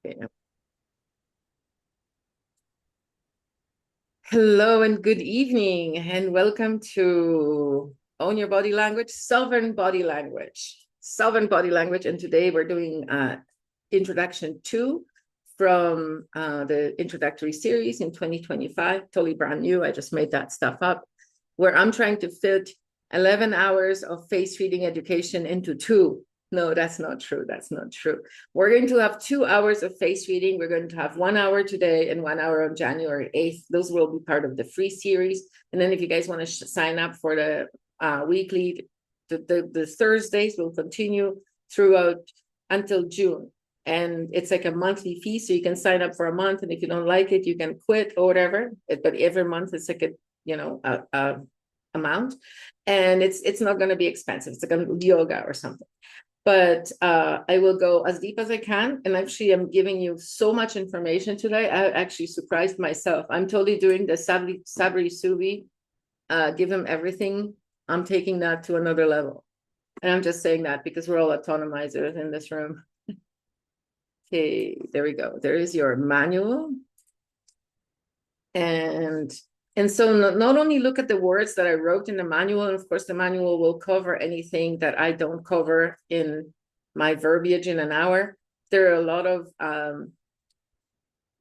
Okay. Hello and good evening, and welcome to Own Your Body Language, Sovereign Body Language. Sovereign Body Language, and today we're doing Introduction 2 from the introductory series in 2025, totally brand new. I just made that stuff up, where I'm trying to fit 11 hours of face reading education into 2. No, that's not true. That's not true. We're going to have 2 hours of face reading. We're going to have 1 hour today and 1 hour on January 8th. Those will be part of the free series. And then if you guys want to sign up for the weekly, the Thursdays will continue throughout until June. And it's like a monthly fee. So you can sign up for a month. And if you don't like it, you can quit or whatever. But every month it's like a amount. And it's not going to be expensive. It's like a yoga or something. But I will go as deep as I can. And actually, I'm giving you so much information today. I actually surprised myself. I'm totally doing the Sabri Suvi, give him everything. I'm taking that to another level. And I'm just saying that because we're all autonomizers in this room. Okay, there we go. There is your manual. And so not only look at the words that I wrote in the manual, and of course the manual will cover anything that I don't cover in my verbiage in an hour. There are a lot of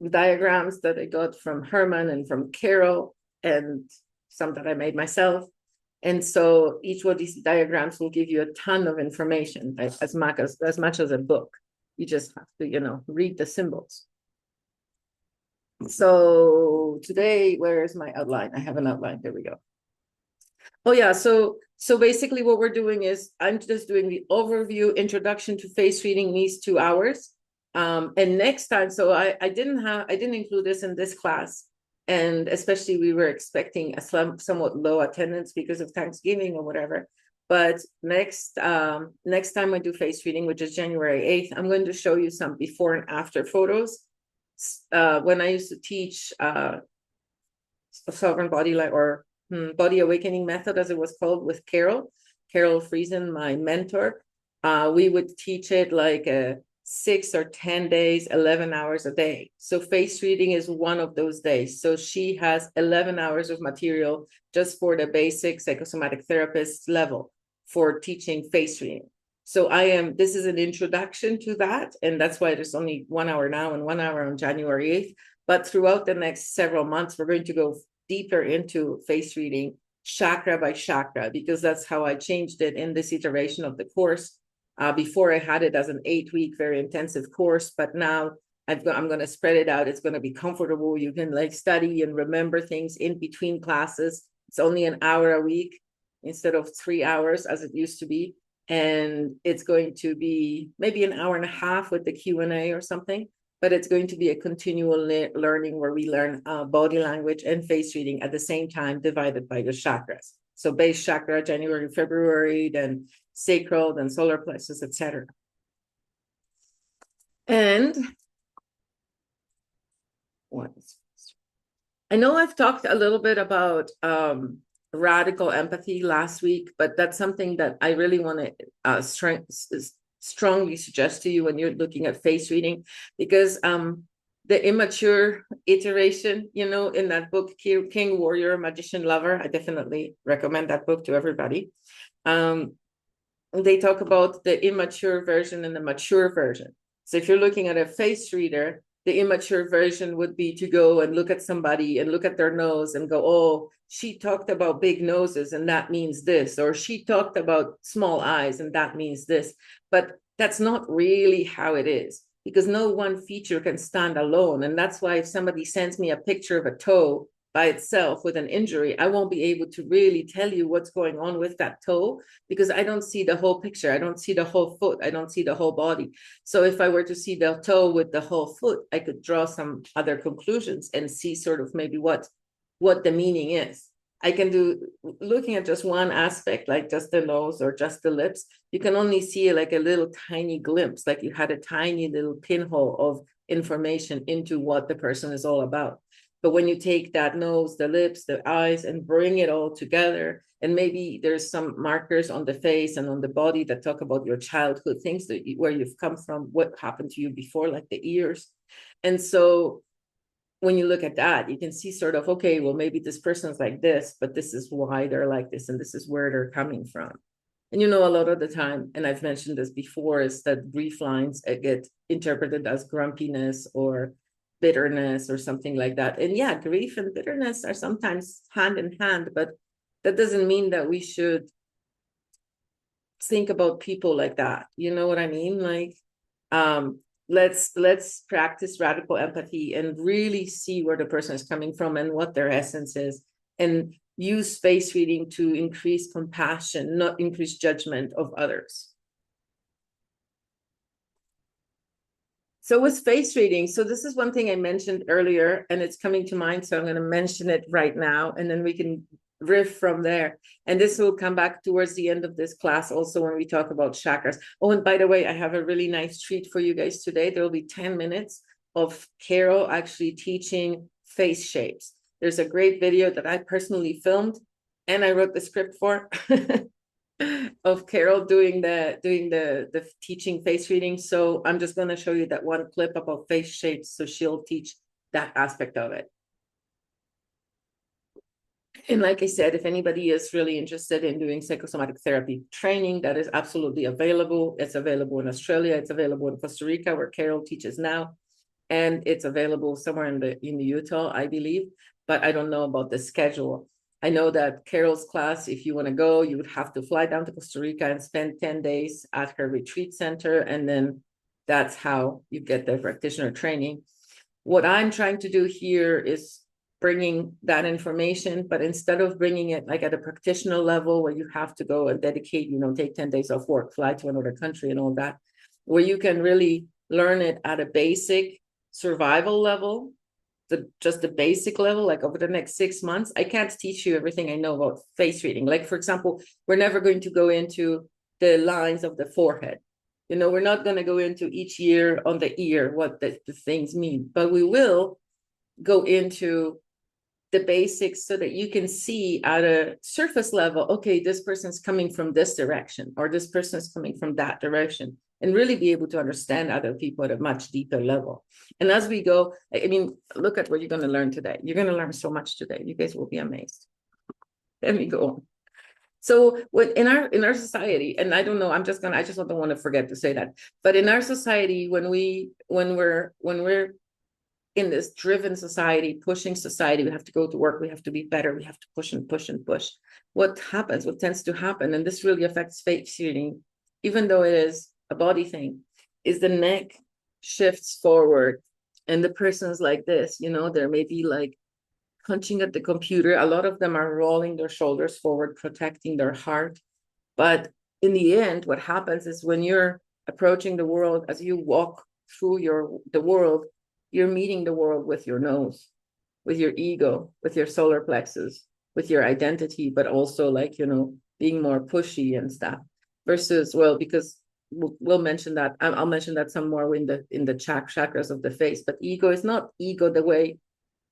diagrams that I got from Herman and from Carol, and some that I made myself. And so each one of these diagrams will give you a ton of information, as much as a book. You just have to, read the symbols. So today, where is my outline? I have an outline. There we go. Oh yeah, so basically what we're doing is I'm just doing the overview introduction to face reading these 2 hours. And next time, so I didn't include this in this class. And especially we were expecting a somewhat low attendance because of Thanksgiving or whatever. But next time I do face reading, which is January 8th, I'm going to show you some before and after photos. When I used to teach sovereign body body awakening method, as it was called, with Carol Friesen, my mentor, we would teach it like 6 or 10 days, 11 hours a day. So face reading is one of those days. So she has 11 hours of material just for the basic psychosomatic therapist level for teaching face reading. So this is an introduction to that. And that's why there's only 1 hour now and 1 hour on January 8th. But throughout the next several months, we're going to go deeper into face reading, chakra by chakra, because that's how I changed it in this iteration of the course. Before I had it as an 8-week, very intensive course, but now I'm going to spread it out. It's going to be comfortable. You can study and remember things in between classes. It's only an hour a week instead of 3 hours as it used to be. And it's going to be maybe an hour and a half with the Q&A or something, but it's going to be a continual learning where we learn body language and face reading at the same time, divided by the chakras. So base chakra, January, February, then sacral, then solar plexus, etc. And I know I've talked a little bit about radical empathy last week, but that's something that I really want to strongly suggest to you when you're looking at face reading, because the immature iteration, in that book, King, Warrior, Magician, Lover, I definitely recommend that book to everybody. They talk about the immature version and the mature version. So if you're looking at a face reader, the immature version would be to go and look at somebody and look at their nose and go, oh, she talked about big noses and that means this, or she talked about small eyes and that means this. But that's not really how it is, because no one feature can stand alone. And that's why if somebody sends me a picture of a toe by itself with an injury, I won't be able to really tell you what's going on with that toe, because I don't see the whole picture. I don't see the whole foot. I don't see the whole body. So if I were to see the toe with the whole foot, I could draw some other conclusions and see sort of maybe what the meaning is. I can do, looking at just one aspect, like just the nose or just the lips, you can only see like a little tiny glimpse, like you had a tiny little pinhole of information into what the person is all about. But when you take that nose, the lips, the eyes, and bring it all together, and maybe there's some markers on the face and on the body that talk about your childhood, things that where you've come from, what happened to you before, like the ears. And so when you look at that, you can see sort of, okay, well, maybe this person's like this, but this is why they're like this, and this is where they're coming from. And a lot of the time, and I've mentioned this before, is that grief lines get interpreted as grumpiness or bitterness or something like that. And yeah, grief and bitterness are sometimes hand in hand, but that doesn't mean that we should think about people like that. You know what I mean? Like, let's practice radical empathy and really see where the person is coming from and what their essence is, and use face reading to increase compassion, not increase judgment of others. So with face reading, so this is one thing I mentioned earlier, and it's coming to mind, so I'm going to mention it right now, and then we can riff from there. And this will come back towards the end of this class also when we talk about chakras. Oh, and by the way, I have a really nice treat for you guys today. There will be 10 minutes of Carol actually teaching face shapes. There's a great video that I personally filmed and I wrote the script for of Carol doing the teaching face reading. So I'm just going to show you that one clip about face shapes, so she'll teach that aspect of it. And like I said, if anybody is really interested in doing psychosomatic therapy training, that is absolutely available. It's available in Australia. It's available in Costa Rica, where Carol teaches now. And it's available somewhere in Utah, I believe. But I don't know about the schedule. I know that Carol's class, if you want to go, you would have to fly down to Costa Rica and spend 10 days at her retreat center. And then that's how you get the practitioner training. What I'm trying to do here is bringing that information, but instead of bringing it like at a practitioner level where you have to go and dedicate, take 10 days off work, fly to another country and all that, where you can really learn it at a basic survival level, just the basic level, like over the next 6 months. I can't teach you everything I know about face reading. Like, for example, we're never going to go into the lines of the forehead. We're not going to go into each year on the ear, what the things mean, but we will go into the basics so that you can see at a surface level, okay, this person's coming from this direction, or this person's coming from that direction, and really be able to understand other people at a much deeper level. And as we go, look at what you're going to learn today. You're going to learn so much today. You guys will be amazed. Let me go on. So in our society, and I don't know, I just don't want to forget to say that, but in our society, when we're in this driven society, pushing society, we have to go to work, we have to be better, we have to push and push and push. What tends to happen, and this really affects face reading, even though it is a body thing, is the neck shifts forward and the person's like this, they're maybe like punching at the computer. A lot of them are rolling their shoulders forward, protecting their heart. But in the end, what happens is when you're approaching the world, as you walk through the world, you're meeting the world with your nose, with your ego, with your solar plexus, with your identity, but also being more pushy and stuff. Versus, because we'll mention that. I'll mention that some more in the chakras of the face. But ego is not ego the way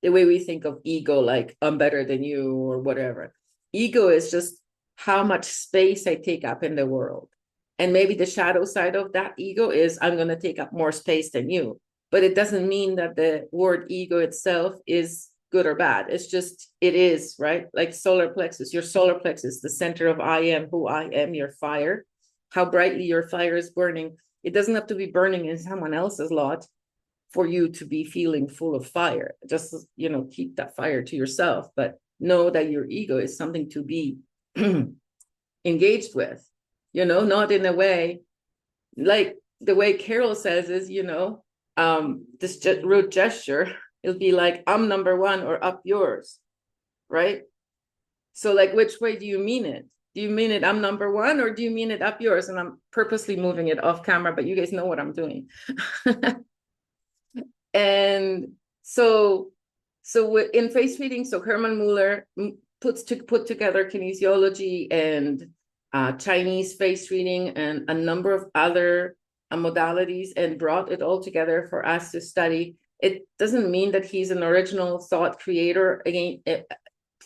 we think of ego, like I'm better than you or whatever. Ego is just how much space I take up in the world. And maybe the shadow side of that ego is I'm going to take up more space than you. But it doesn't mean that the word ego itself is good or bad. It's just, it is, right? Like solar plexus, your solar plexus, the center of I am, who I am, your fire, how brightly your fire is burning. It doesn't have to be burning in someone else's lot for you to be feeling full of fire. Just, keep that fire to yourself, but know that your ego is something to be engaged with, not in a way, like the way Carol says is, this root gesture, it'll be like, I'm number one or up yours, right? So like, which way do you mean it? Do you mean it, I'm number one, or do you mean it up yours? And I'm purposely moving it off camera, but you guys know what I'm doing. And so in face reading, so Hermann Muller put together kinesiology and Chinese face reading and a number of other modalities, and brought it all together for us to study. It doesn't mean that he's an original thought creator again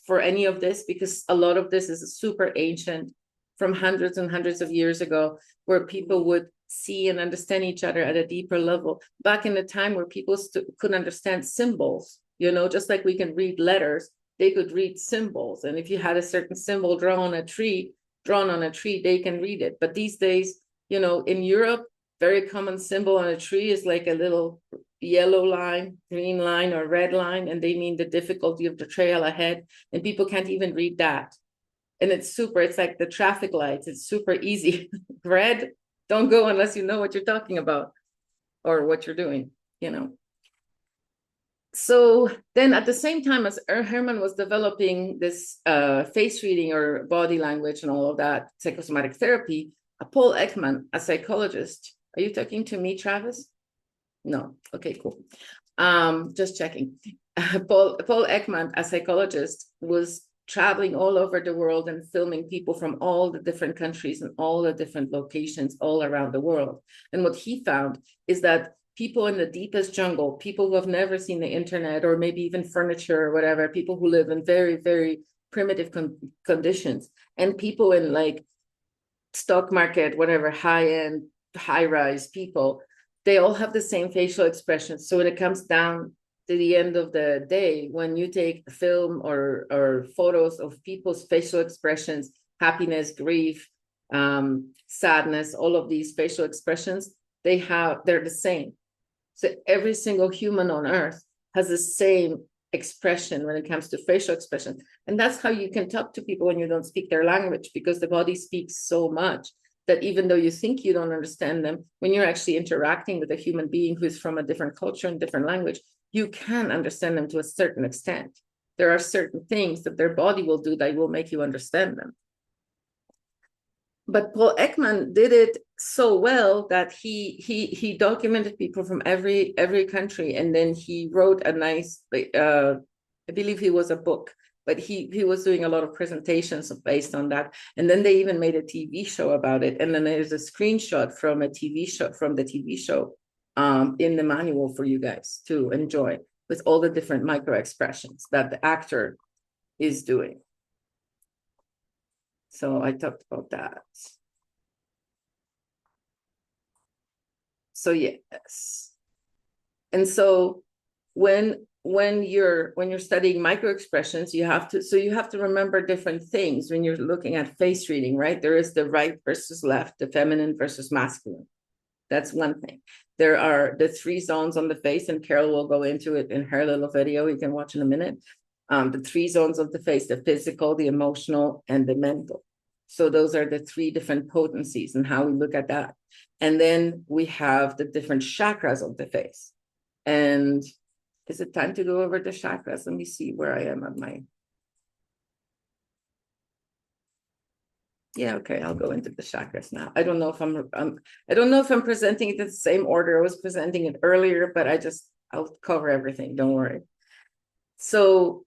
for any of this, because a lot of this is super ancient, from hundreds and hundreds of years ago, where people would see and understand each other at a deeper level. Back in the time where people could understand symbols, you know, just like we can read letters, they could read symbols. And if you had a certain symbol drawn on a tree, they can read it. But these days, you know, in Europe, very common symbol on a tree is like a little yellow line, green line, or red line, and they mean the difficulty of the trail ahead. And people can't even read that. And it's like the traffic lights. It's super easy. Red, don't go unless you know what you're talking about or what you're doing, you know. So then at the same time as Herman was developing this face reading or body language and all of that, psychosomatic therapy, Paul Ekman, a psychologist. Are you talking to me, Travis? No. Okay, cool. Just checking. Paul Ekman, a psychologist, was traveling all over the world and filming people from all the different countries and all the different locations all around the world. And what he found is that people in the deepest jungle, people who have never seen the internet or maybe even furniture or whatever, people who live in very, very primitive conditions, and people in like stock market, whatever, high-end, high-rise people, they all have the same facial expressions. So when it comes down to the end of the day, when you take film or photos of people's facial expressions, happiness, grief, sadness, all of these facial expressions, they're the same. So every single human on earth has the same expression when it comes to facial expression. And that's how you can talk to people when you don't speak their language, because the body speaks so much that even though you think you don't understand them, when you're actually interacting with a human being who's from a different culture and different language, you can understand them to a certain extent. There are certain things that their body will do that will make you understand them. But Paul Ekman did it so well that he documented people from every country, and then he wrote a nice, I believe he was a book, but he was doing a lot of presentations based on that. And then they even made a TV show about it. And then there's a screenshot from the TV show in the manual for you guys to enjoy, with all the different micro expressions that the actor is doing. So I talked about that. So yes. And so when you're studying micro expressions, you have to remember different things when you're looking at face reading, right? There is the right versus left, the feminine versus masculine. That's one thing. There are the 3 zones on the face, and Carol will go into it in her little video you can watch in a minute. The 3 zones of the face: the physical, the emotional, and the mental. So those are the 3 different potencies and how we look at that. And then we have the different chakras of the face. And is it time to go over the chakras? Let me see where I am on my. Yeah, okay, I'll go into the chakras now. I don't know if I'm presenting it in the same order I was presenting it earlier, but I'll cover everything, don't worry. So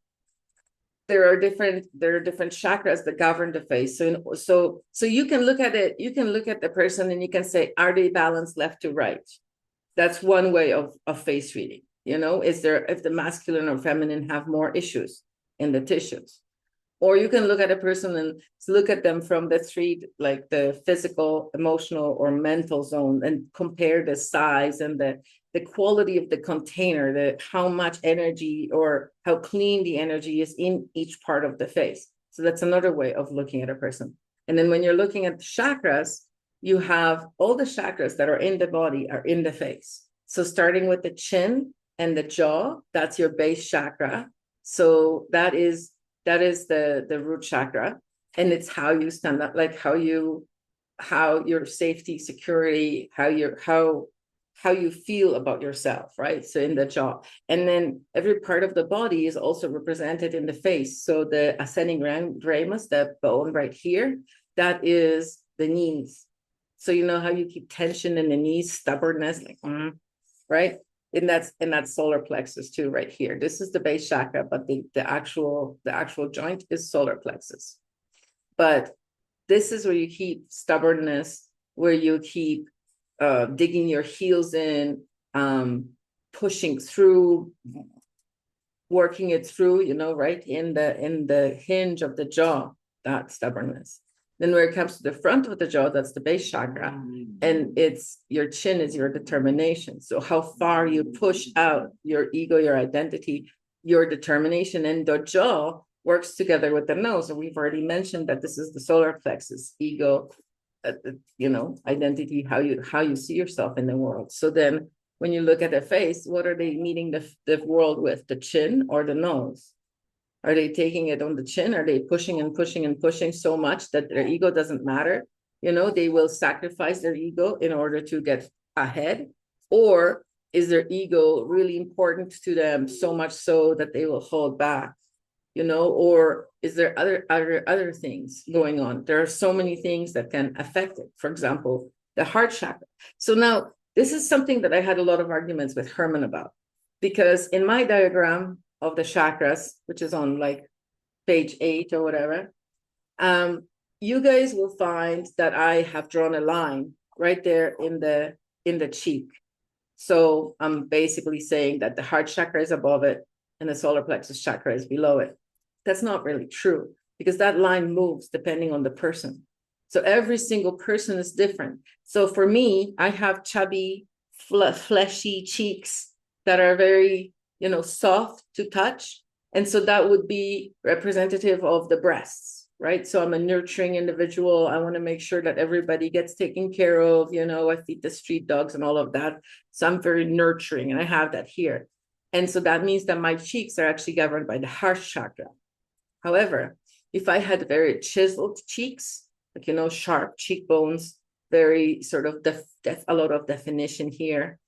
there are different chakras that govern the face. So you can look at it, you can look at the person and you can say, are they balanced left to right? That's one way of face reading. You know, if the masculine or feminine have more issues in the tissues. Or you can look at a person and look at them from the 3, like the physical, emotional, or mental zone, and compare the size and the quality of the container, how much energy or how clean the energy is in each part of the face. So that's another way of looking at a person. And then when you're looking at the chakras, you have all the chakras that are in the body are in the face. So starting with the chin and the jaw, that's your base chakra. So that is the root chakra, and it's how you stand up, like how your safety, security, how you feel about yourself, right? So in the jaw. And then every part of the body is also represented in the face. So the ascending ramus, that bone right here, that is the knees. So you know how you keep tension in the knees, stubbornness, like, right? And that's solar plexus too, right here. This is the base chakra, but the actual joint is solar plexus. But this is where you keep stubbornness, where you keep digging your heels in, pushing through, working it through, you know, right in the hinge of the jaw, that stubbornness. Then when it comes to the front of the jaw, that's the base chakra, and it's your chin is your determination. So how far you push out your ego, your identity, your determination, and the jaw works together with the nose. And we've already mentioned that this is the solar plexus, ego, you know, identity, how you see yourself in the world. So then when you look at the face, what are they meeting the world with, the chin or the nose? Are they taking it on the chin? Are they pushing and pushing and pushing so much that their ego doesn't matter? You know, they will sacrifice their ego in order to get ahead. Or is their ego really important to them so much so that they will hold back? You know, or is there other things going on? There are so many things that can affect it. For example, the heart chakra. So now this is something that I had a lot of arguments with Herman about, because in my diagram of the chakras, which is on like page 8 or whatever, you guys will find that I have drawn a line right there in the cheek. So I'm basically saying that the heart chakra is above it and the solar plexus chakra is below it. That's not really true, because that line moves depending on the person. So every single person is different. So for me, I have chubby, fleshy cheeks that are very, you know, soft to touch. And so that would be representative of the breasts, right? So I'm a nurturing individual. I want to make sure that everybody gets taken care of. You know, I feed the street dogs and all of that. So I'm very nurturing, and I have that here. And so that means that my cheeks are actually governed by the heart chakra. However, if I had very chiseled cheeks, like, you know, sharp cheekbones, very sort of a lot of definition here,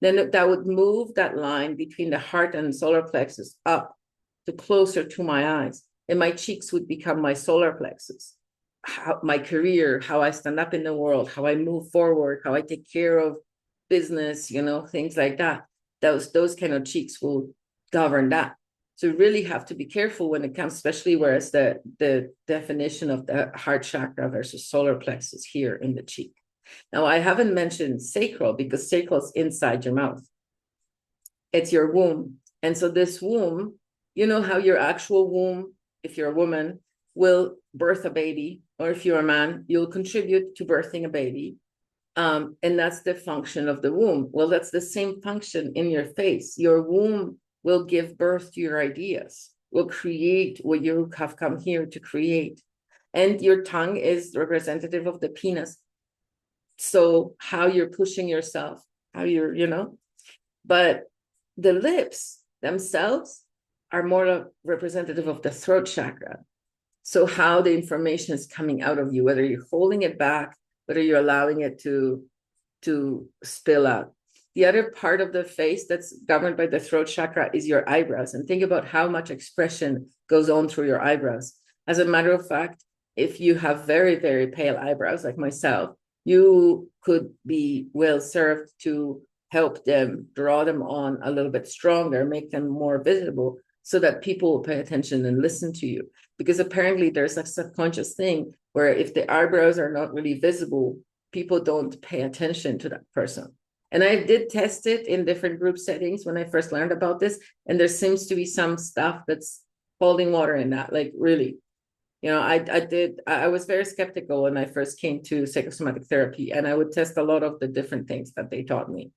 then that would move that line between the heart and solar plexus up to closer to my eyes. And my cheeks would become my solar plexus. My career, how I stand up in the world, how I move forward, how I take care of business, you know, things like that. Those kind of cheeks will govern that. So you really have to be careful when it comes, especially where it's the definition of the heart chakra versus solar plexus here in the cheek. Now, I haven't mentioned sacral, because sacral is inside your mouth. It's your womb. And so this womb, you know how your actual womb, if you're a woman, will birth a baby, or if you're a man, you'll contribute to birthing a baby. And that's the function of the womb. Well, that's the same function in your face. Your womb will give birth to your ideas, will create what you have come here to create. And your tongue is representative of the penis. So how you're pushing yourself, how you're, you know, but the lips themselves are more representative of the throat chakra. So how the information is coming out of you, whether you're holding it back, whether you're allowing it to spill out. The other part of the face that's governed by the throat chakra is your eyebrows. And think about how much expression goes on through your eyebrows. As a matter of fact, if you have very, very pale eyebrows like myself, you could be well served to help them, draw them on a little bit stronger, make them more visible, so that people will pay attention and listen to you. Because apparently there's a subconscious thing where if the eyebrows are not really visible, people don't pay attention to that person. And I did test it in different group settings when I first learned about this. And there seems to be some stuff that's holding water in that, like really. You know, I was very skeptical when I first came to psychosomatic therapy, and I would test a lot of the different things that they taught me.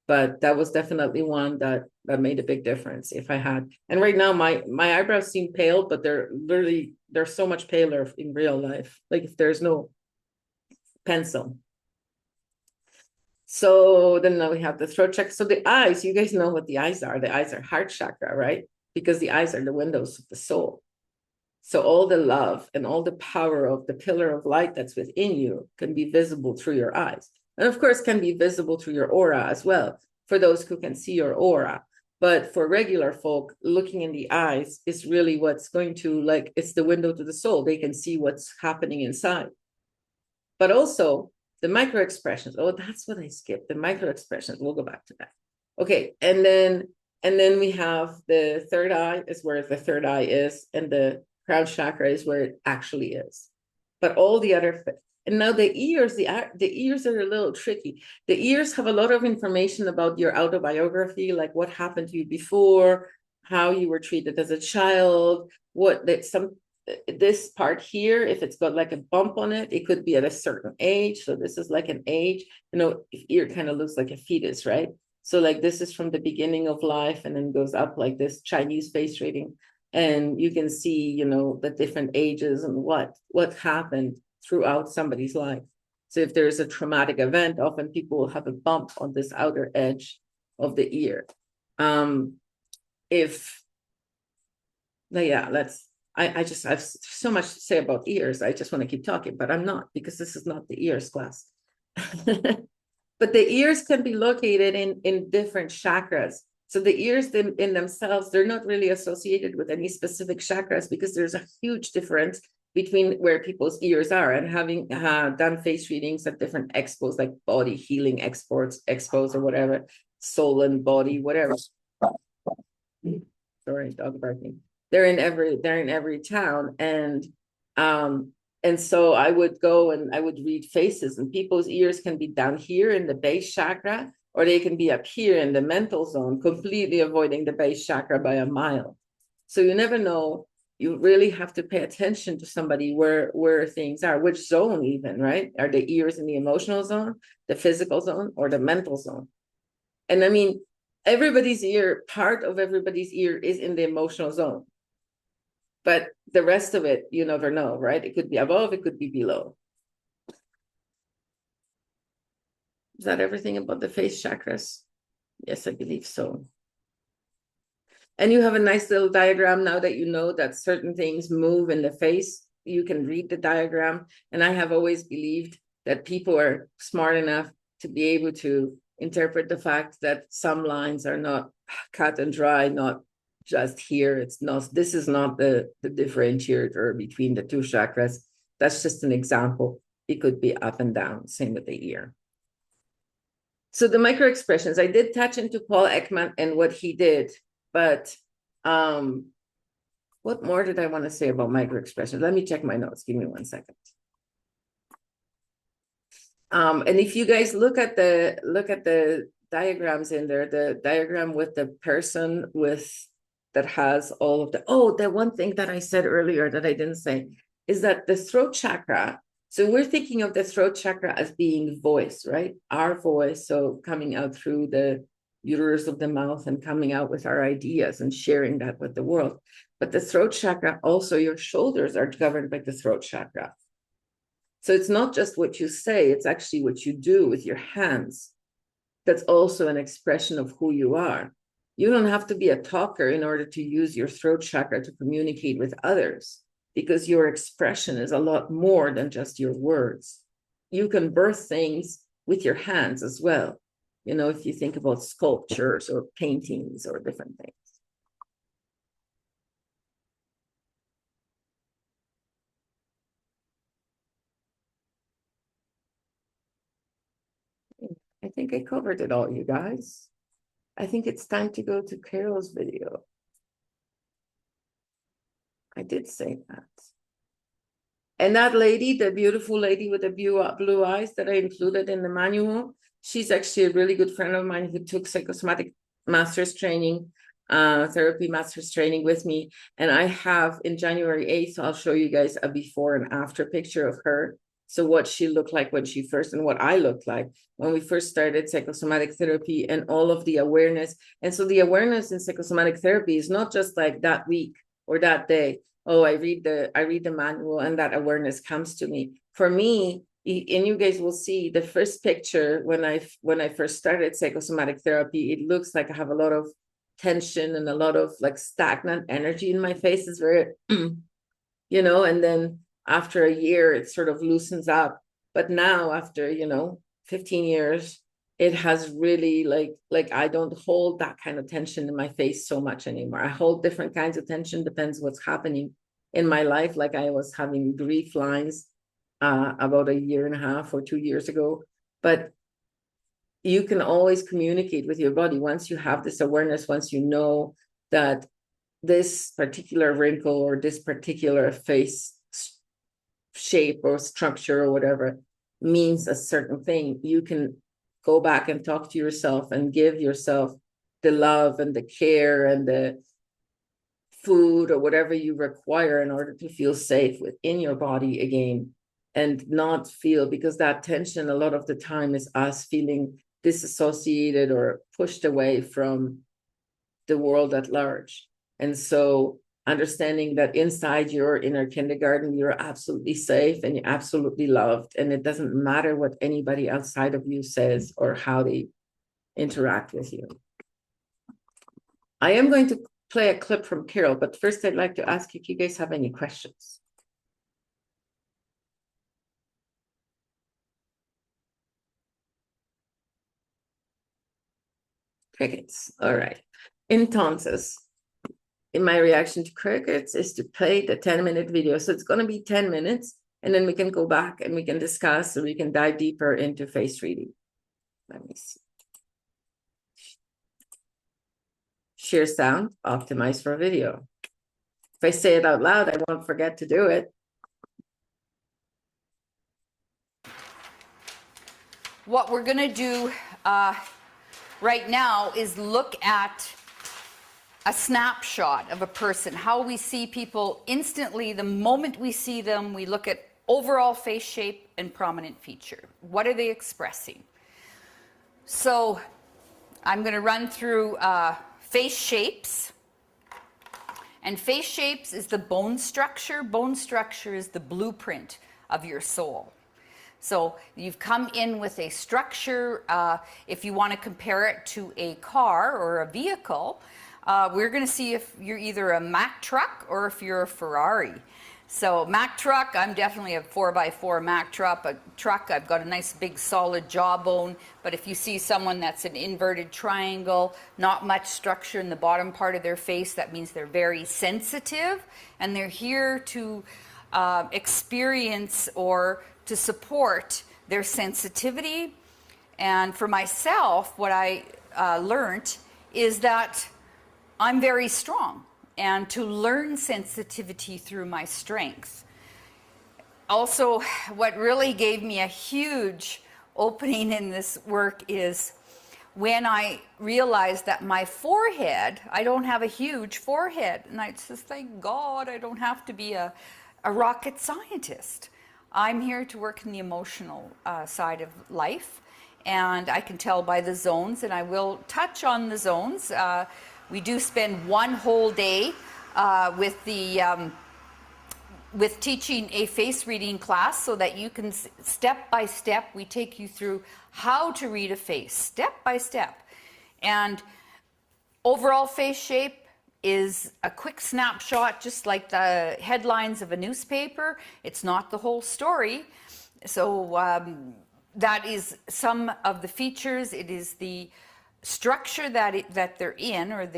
But that was definitely one that made a big difference if I had. And right now my eyebrows seem pale, but they're so much paler in real life. Like if there's no pencil. So then now we have the throat chakra. So the eyes, you guys know what the eyes are. The eyes are heart chakra, right? Because the eyes are the windows of the soul. So all the love and all the power of the pillar of light that's within you can be visible through your eyes. And of course, can be visible through your aura as well, for those who can see your aura. But for regular folk, looking in the eyes is really what's going to, like, it's the window to the soul. They can see what's happening inside. But also the microexpressions. Oh, that's what I skipped. The microexpressions. We'll go back to that. Okay, and then we have the third eye is where the third eye is, and the crown chakra is where it actually is. But all the other, And now the ears, the ears are a little tricky. The ears have a lot of information about your autobiography, like what happened to you before, how you were treated as a child, this part here, if it's got like a bump on it, it could be at a certain age. So this is like an age, ear kind of looks like a fetus, right? So like this is from the beginning of life and then goes up like this Chinese face reading. And you can see, the different ages and what happened throughout somebody's life. So if there's a traumatic event, often people will have a bump on this outer edge of the ear. I have so much to say about ears. I just want to keep talking, but I'm not, because this is not the ears class. But the ears can be located in different chakras. So the ears in themselves, they're not really associated with any specific chakras, because there's a huge difference between where people's ears are. And having done face readings at different expos, like body healing expos or whatever, soul and body, whatever. Sorry, dog barking. They're in every town. And so I would go and I would read faces, and people's ears can be down here in the base chakra, or they can be up here in the mental zone, completely avoiding the base chakra by a mile. So you never know. You really have to pay attention to somebody where things are, which zone even, right? Are the ears in the emotional zone, the physical zone, or the mental zone? And I mean, part of everybody's ear is in the emotional zone. But the rest of it, you never know, right? It could be above, it could be below. Is that everything about the face chakras? Yes, I believe so. And you have a nice little diagram now that you know that certain things move in the face. You can read the diagram. And I have always believed that people are smart enough to be able to interpret the fact that some lines are not cut and dry, not just here. This is not the differentiator between the two chakras. That's just an example. It could be up and down, same with the ear. So the microexpressions, I did touch into Paul Ekman and what he did, but what more did I want to say about microexpressions? Let me check my notes. Give me 1 second. And if you guys look at the diagrams in there, the diagram with the person that has all of the one thing that I said earlier that I didn't say is that the throat chakra. So we're thinking of the throat chakra as being voice, right? Our voice, so coming out through the uterus of the mouth and coming out with our ideas and sharing that with the world. But the throat chakra, also your shoulders are governed by the throat chakra. So it's not just what you say, it's actually what you do with your hands. That's also an expression of who you are. You don't have to be a talker in order to use your throat chakra to communicate with others, because your expression is a lot more than just your words. You can birth things with your hands as well. If you think about sculptures or paintings or different things. I think I covered it all, you guys. I think it's time to go to Carol's video. I did say that. And that lady, the beautiful lady with the blue eyes that I included in the manual, she's actually a really good friend of mine who took psychosomatic master's training, therapy master's training with me. And I have in January 8th, I'll show you guys a before and after picture of her. So what she looked like when she first, and what I looked like when we first started psychosomatic therapy, and all of the awareness. And so the awareness in psychosomatic therapy is not just like that week or that day. Oh, I read the manual and that awareness comes to me. For me, and you guys will see the first picture when I first started psychosomatic therapy, it looks like I have a lot of tension and a lot of like stagnant energy in my face. It's very, and then after a year, it sort of loosens up. But now after, 15 years, it has really like I don't hold that kind of tension in my face so much anymore. I hold different kinds of tension, depends what's happening in my life. Like I was having grief lines about 1.5 years or 2 years ago. But you can always communicate with your body once you have this awareness, once you know that this particular wrinkle or this particular face shape or structure or whatever means a certain thing, you can go back and talk to yourself and give yourself the love and the care and the food or whatever you require in order to feel safe within your body again, and not feel, because that tension a lot of the time is us feeling disassociated or pushed away from the world at large. And so understanding that inside your inner kindergarten, you're absolutely safe and you're absolutely loved, and it doesn't matter what anybody outside of you says or how they interact with you. I am going to play a clip from Carol, but first I'd like to ask if you guys have any questions. Crickets. All right. Entonces, my reaction to crickets is to play the 10-minute video. So it's going to be 10 minutes, and then we can go back and we can discuss, and we can dive deeper into face reading. Let me see. Share sound, optimize for video. If I say it out loud, I won't forget to do it. What we're going to do right now is look at a snapshot of a person, how we see people instantly. The moment we see them, we look at overall face shape and prominent feature. What are they expressing? So I'm going to run through face shapes. And face shapes is the bone structure. Bone structure is the blueprint of your soul. So you've come in with a structure. If you want to compare it to a car or a vehicle, we're going to see if you're either a Mack truck or if you're a Ferrari. So Mack truck, I'm definitely a 4x4 Mack truck. I've got a nice big solid jawbone. But if you see someone that's an inverted triangle, not much structure in the bottom part of their face, that means they're very sensitive, and they're here to experience or to support their sensitivity. And for myself, what I learned is that I'm very strong, and to learn sensitivity through my strength. Also, what really gave me a huge opening in this work is when I realized that my forehead, I don't have a huge forehead. And I just thank God I don't have to be a rocket scientist. I'm here to work in the emotional side of life, and I can tell by the zones, and I will touch on the zones. We do spend one whole day with teaching a face reading class, so that you can step by step, we take you through how to read a face, step by step. And overall face shape is a quick snapshot, just like the headlines of a newspaper. It's not the whole story. So that is some of the features. It is the structure that they're in, or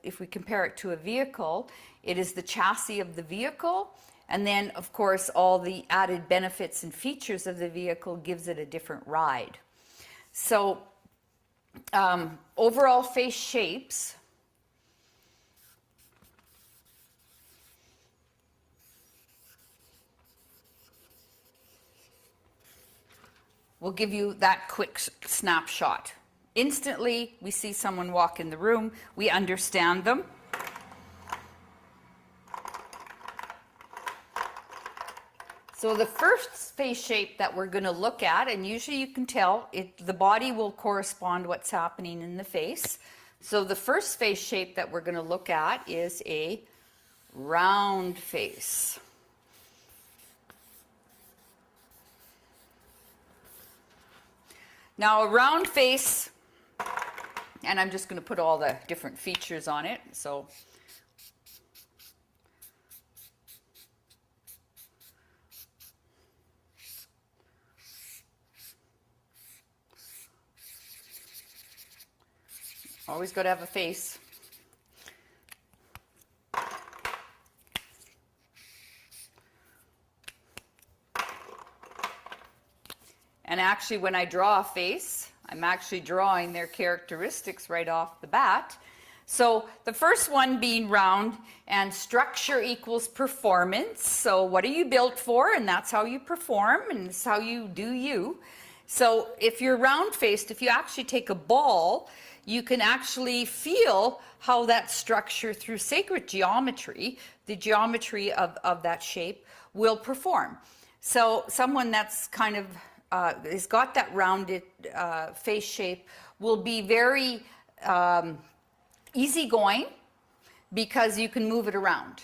if we compare it to a vehicle, it is the chassis of the vehicle. And then, of course, all the added benefits and features of the vehicle gives it a different ride. So overall face shapes. We'll give you that quick snapshot. Instantly, we see someone walk in the room, we understand them. So the first face shape that we're going to look at, and usually you can tell, the body will correspond what's happening in the face. So the first face shape that we're going to look at is a round face. Now a round face, and I'm just going to put all the different features on it. So always got to have a face. And actually, when I draw a face, I'm actually drawing their characteristics right off the bat. So the first one being round, and structure equals performance. So what are you built for? And that's how you perform, and it's how you do you. So if you're round faced, if you actually take a ball, you can actually feel how that structure through sacred geometry, the geometry of that shape, will perform. So someone that's kind of has got that rounded face shape will be very easygoing, because you can move it around.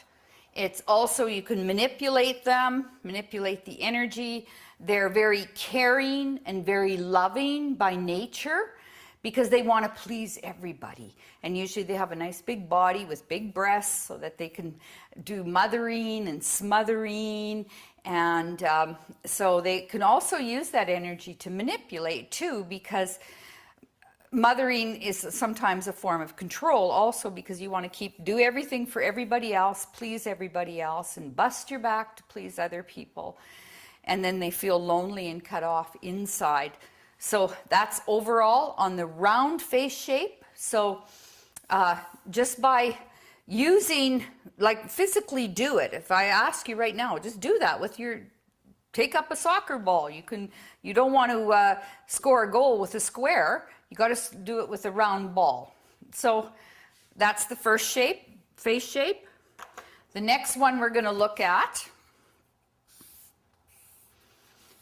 It's also, you can manipulate them, manipulate the energy. They're very caring and very loving by nature, because they want to please everybody. And usually they have a nice big body with big breasts, so that they can do mothering and smothering. And so they can also use that energy to manipulate too, because mothering is sometimes a form of control also, because you want to do everything for everybody else, please everybody else, and bust your back to please other people. And then they feel lonely and cut off inside. So that's overall on the round face shape. So just by using, like, physically do it. If I ask you right now, just do that with take up a soccer ball. You don't want to score a goal with a square. You got to do it with a round ball. So that's the first shape, face shape. The next one we're going to look at,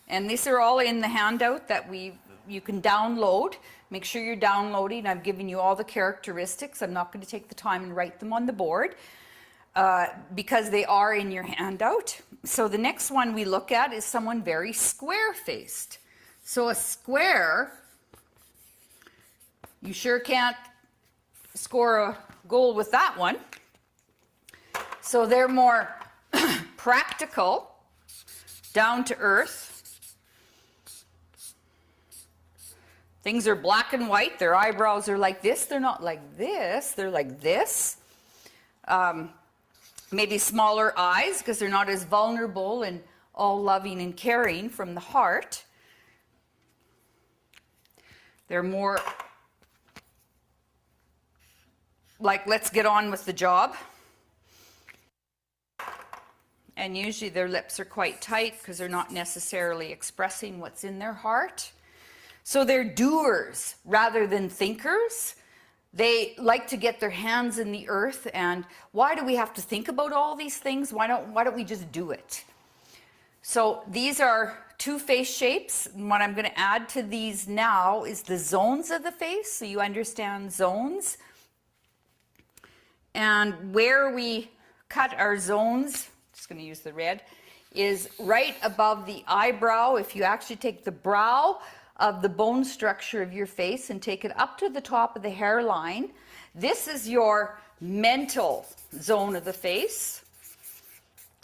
and these are all in the handout that you can download. Make sure you're downloading. I've given you all the characteristics. I'm not going to take the time and write them on the board because they are in your handout. So the next one we look at is someone very square-faced. So a square, you sure can't score a goal with that one. So they're more practical, down to earth. Things are black and white. Their eyebrows are like this. They're not like this. They're like this. Maybe smaller eyes, because they're not as vulnerable and all loving and caring from the heart. They're more like, let's get on with the job. And usually their lips are quite tight, because they're not necessarily expressing what's in their heart. So they're doers rather than thinkers. They like to get their hands in the earth. And why do we have to think about all these things? Why don't we just do it? So these are two face shapes. And what I'm going to add to these now is the zones of the face, so you understand zones. And where we cut our zones, just going to use the red, is right above the eyebrow. If you actually take the brow of the bone structure of your face and take it up to the top of the hairline, this is your mental zone of the face.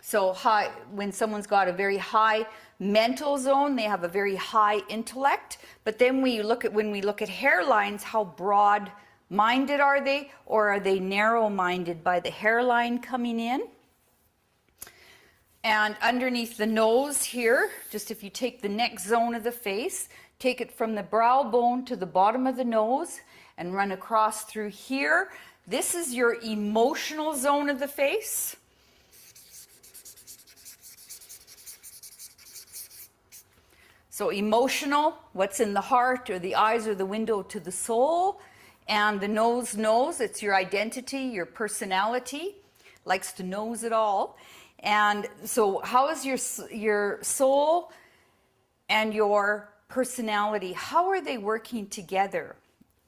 So high, when someone's got a very high mental zone, they have a very high intellect. But then when we look at hairlines, how broad-minded are they, or are they narrow-minded by the hairline coming in? And underneath the nose here, just if you take the next zone of the face, take it from the brow bone to the bottom of the nose and run across through here. This is your emotional zone of the face. So emotional, what's in the heart, or the eyes are the window to the soul. And the nose knows, it's your identity, your personality, likes to nose it all. And so how is your soul and your personality, how are they working together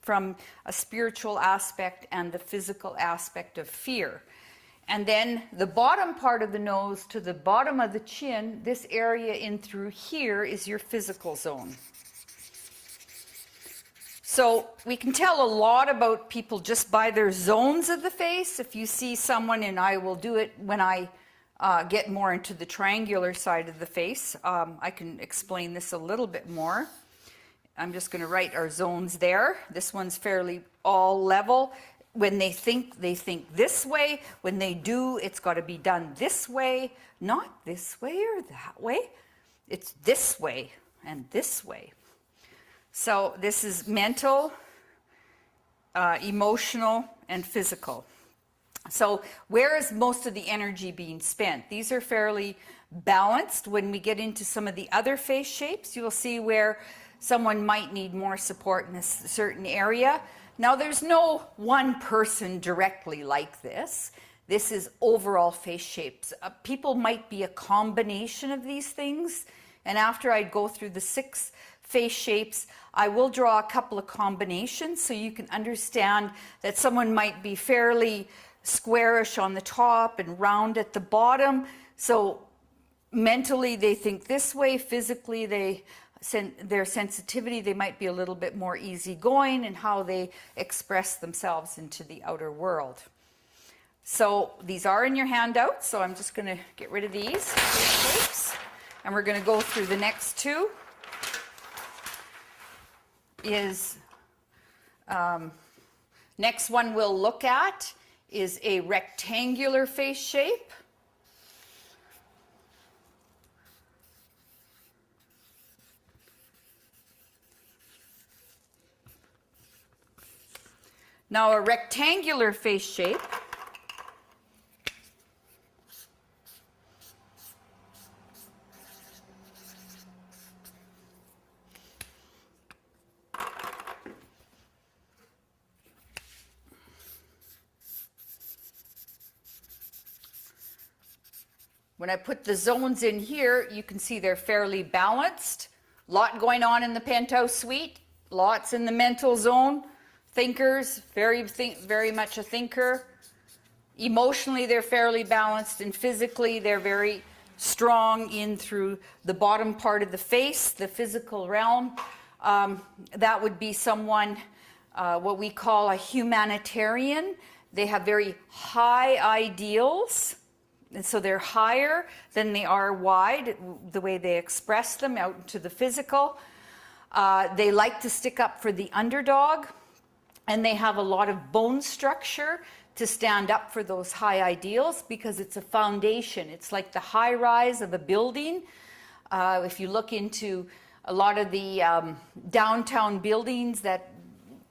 from a spiritual aspect and the physical aspect of fear? And then the bottom part of the nose to the bottom of the chin, this area in through here is your physical zone. So we can tell a lot about people just by their zones of the face. If you see someone, and I will do it when I get more into the triangular side of the face, I can explain this a little bit more. I'm just going to write our zones there. This one's fairly all level. When they think this way. When they do, it's got to be done this way, not this way or that way. It's this way and this way. So this is mental, emotional, and physical. So where is most of the energy being spent? These are fairly balanced. When we get into some of the other face shapes, you'll see where someone might need more support in a certain area. Now, there's no one person directly like this. This is overall face shapes. People might be a combination of these things. And after I go through the 6 face shapes, I will draw a couple of combinations so you can understand that someone might be fairly squarish on the top and round at the bottom. So mentally they think this way, physically their sensitivity, they might be a little bit more easygoing in how they express themselves into the outer world. So these are in your handout, so I'm just going to get rid of these shapes, and we're going to go through the next 2. Next one we'll look at is a rectangular face shape. Now, a rectangular face shape when I put the zones in here, you can see they're fairly balanced. A lot going on in the penthouse suite, lots in the mental zone. Thinkers, very much a thinker. Emotionally, they're fairly balanced, and physically, they're very strong in through the bottom part of the face, the physical realm. That would be someone, what we call a humanitarian. They have very high ideals, and so they're higher than they are wide, the way they express them out into the physical. They like to stick up for the underdog. And they have a lot of bone structure to stand up for those high ideals because it's a foundation. It's like the high rise of a building. If you look into a lot of the downtown buildings that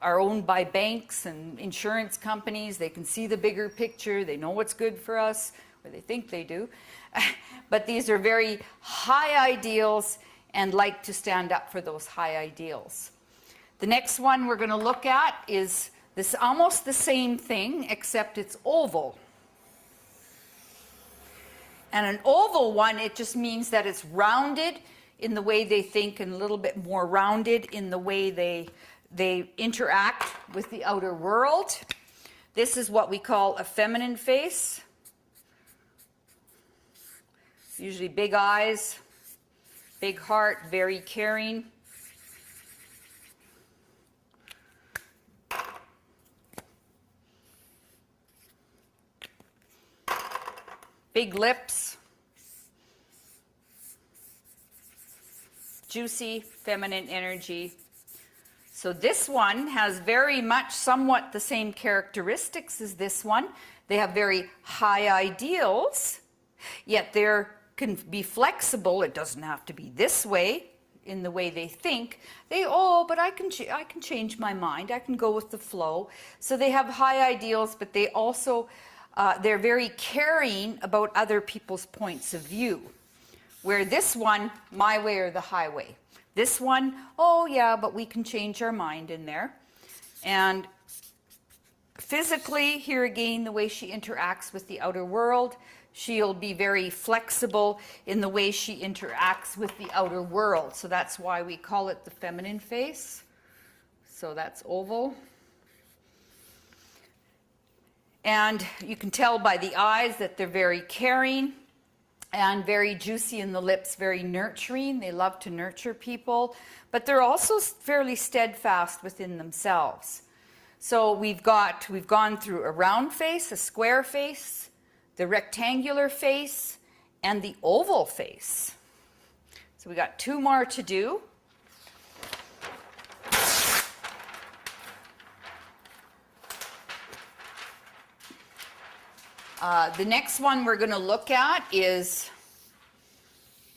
are owned by banks and insurance companies, they can see the bigger picture. They know what's good for us, or they think they do. But these are very high ideals and like to stand up for those high ideals. The next one we're going to look at is this, almost the same thing, except it's oval. And an oval one, it just means that it's rounded in the way they think and a little bit more rounded in the way they interact with the outer world. This is what we call a feminine face. Usually big eyes, big heart, very caring. Big lips, juicy, feminine energy. So this one has very much somewhat the same characteristics as this one. They have very high ideals, yet they can be flexible. It doesn't have to be this way in the way they think. But I can change my mind. I can go with the flow. So they have high ideals, but they also they're very caring about other people's points of view. Where this one, my way or the highway. This one, oh yeah, but we can change our mind in there. And physically, here again, the way she interacts with the outer world, she'll be very flexible in the way she interacts with the outer world. So that's why we call it the feminine face. So that's oval. And you can tell by the eyes that they're very caring and very juicy in the lips, very nurturing. They love to nurture people, but they're also fairly steadfast within themselves. So we've gone through a round face, a square face, the rectangular face, and the oval face. So we got 2 more to do. The next one we're going to look at is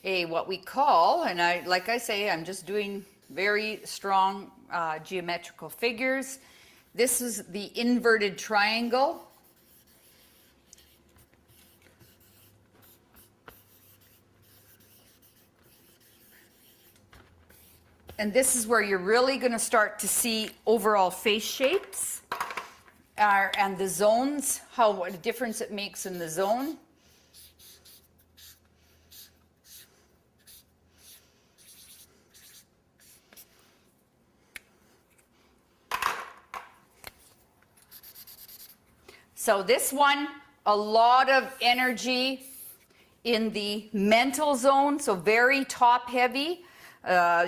what we call, and like I say, I'm just doing very strong geometrical figures. This is the inverted triangle. And this is where you're really going to start to see overall face shapes and the zones, what a difference it makes in the zone. So this one, a lot of energy in the mental zone, so very top heavy.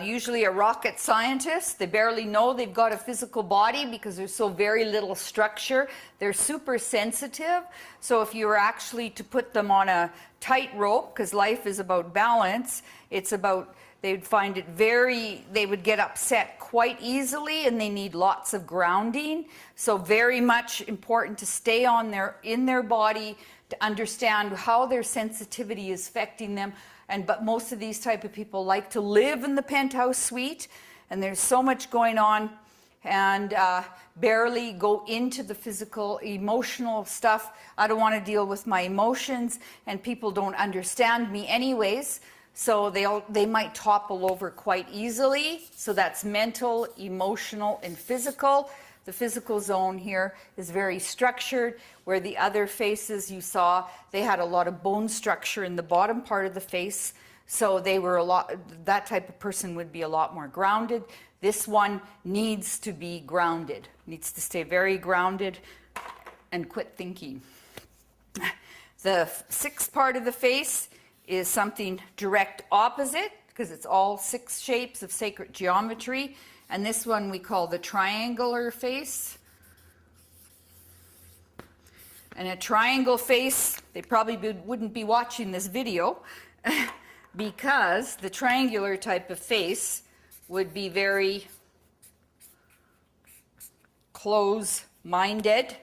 Usually a rocket scientist, they barely know they've got a physical body because there's so very little structure. They're super sensitive. So if you were actually to put them on a tightrope, because life is about balance, it's about, they'd find it they would get upset quite easily, and they need lots of grounding. So very much important to stay in their body, to understand how their sensitivity is affecting them. But most of these type of people like to live in the penthouse suite, and there's so much going on, and barely go into the physical, emotional stuff. I don't want to deal with my emotions, and people don't understand me anyways, so they might topple over quite easily. So that's mental, emotional, and physical. The physical zone here is very structured, where the other faces you saw, they had a lot of bone structure in the bottom part of the face. So they were that type of person would be a lot more grounded. This one needs to be grounded, needs to stay very grounded and quit thinking. The sixth part of the face is something direct opposite, because it's all 6 shapes of sacred geometry. And this one we call the triangular face. And a triangle face, they probably wouldn't be watching this video because the triangular type of face would be very close-minded.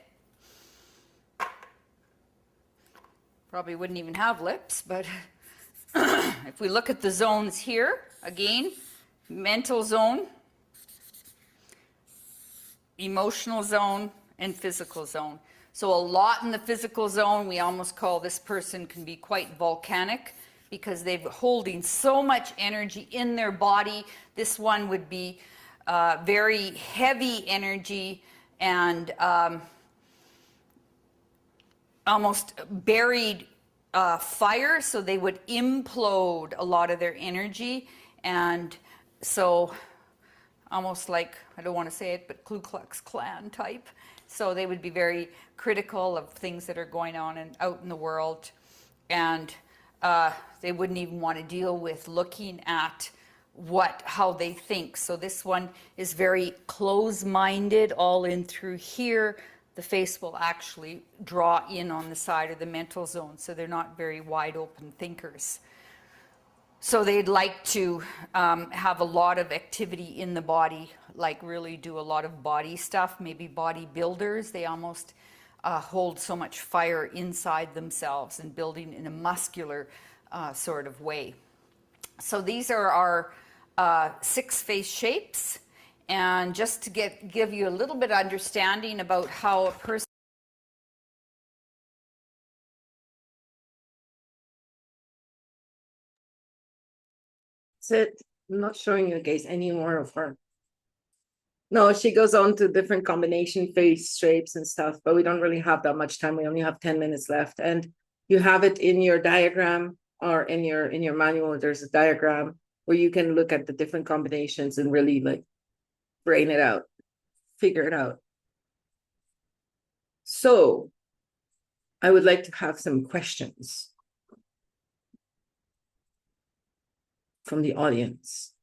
Probably wouldn't even have lips, but if we look at the zones here, again, mental zone, emotional zone, and physical zone. So a lot in the physical zone, we almost call this person can be quite volcanic because they're holding so much energy in their body. This one would be very heavy energy and almost buried fire, so they would implode a lot of their energy. And so almost like, I don't want to say it, but Ku Klux Klan type. So they would be very critical of things that are going on out in the world. And they wouldn't even want to deal with looking at how they think. So this one is very close-minded, all in through here. The face will actually draw in on the side of the mental zone. So they're not very wide open thinkers. So they'd like to have a lot of activity in the body, like really do a lot of body stuff, maybe bodybuilders. They almost hold so much fire inside themselves and building in a muscular sort of way. So these are our 6 face shapes. And just to give you a little bit of understanding about how a person Sit. I'm not showing you guys any more of her. No, she goes on to different combination face shapes and stuff, but we don't really have that much time. We only have 10 minutes left. And you have it in your diagram or in your manual. There's a diagram where you can look at the different combinations and really like brain it out, figure it out. So I would like to have some questions from the audience.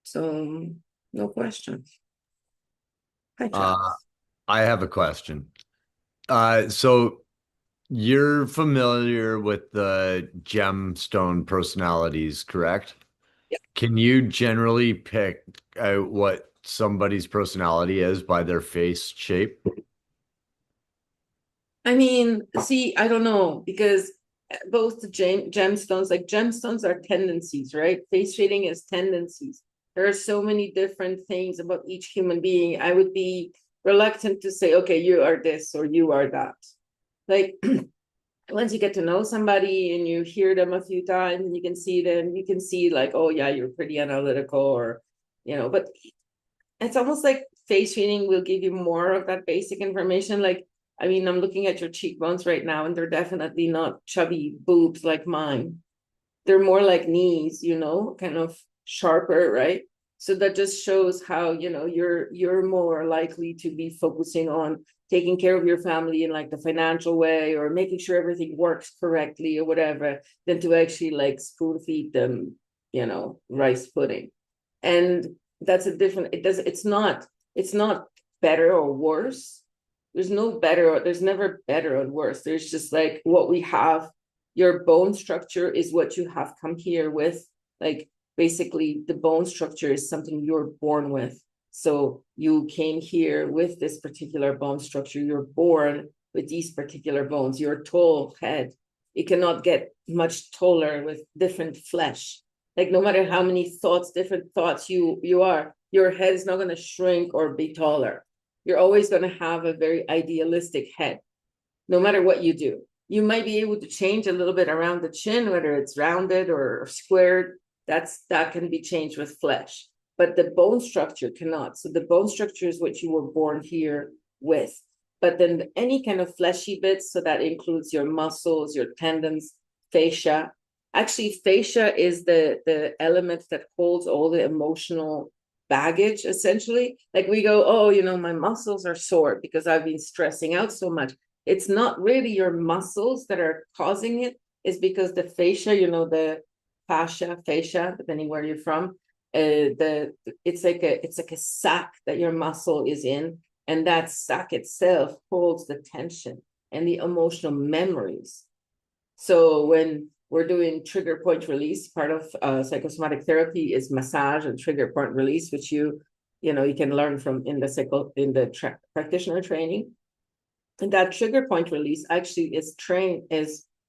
So no questions. Hi, Charles. I have a question. So you're familiar with the gemstone personalities, correct? Yeah. Can you generally pick out what somebody's personality is by their face shape? I mean, see, I don't know, because both the gemstones, like gemstones are tendencies, right? Face reading is tendencies. There are so many different things about each human being. I would be reluctant to say, okay, you are this or you are that. Like once you get to know somebody and you hear them a few times and you can see them, you can see like, oh yeah, you're pretty analytical, or, but it's almost like face reading will give you more of that basic information. Like, I mean, I'm looking at your cheekbones right now, and they're definitely not chubby boobs like mine. They're more like knees, kind of sharper, right? So that just shows how, you're more likely to be focusing on taking care of your family in like the financial way, or making sure everything works correctly or whatever, than to actually like spoon feed them, rice pudding. And that's a different, it's not better or worse. There's no better, or there's never better or worse. There's just like what we have. Your bone structure is what you have come here with. Like basically the bone structure is something you're born with. So you came here with this particular bone structure. You're born with these particular bones. Your tall head, it cannot get much taller with different flesh. Like no matter how many different thoughts you are, your head is not going to shrink or be taller. You're always going to have a very idealistic head, no matter what you do. You might be able to change a little bit around the chin, whether it's rounded or squared. That can be changed with flesh, but the bone structure cannot. So the bone structure is what you were born here with. But then any kind of fleshy bits, so that includes your muscles, your tendons, fascia. Actually, fascia is the element that holds all the emotional baggage, essentially. Like we go, oh, my muscles are sore because I've been stressing out so much. It's not really your muscles that are causing it. It's because the fascia, the fascia, depending where you're from, it's like a sac that your muscle is in, and that sac itself holds the tension and the emotional memories. So when we're doing trigger point release, part of psychosomatic therapy is massage and trigger point release, which you can learn from in the practitioner training. And that trigger point release actually is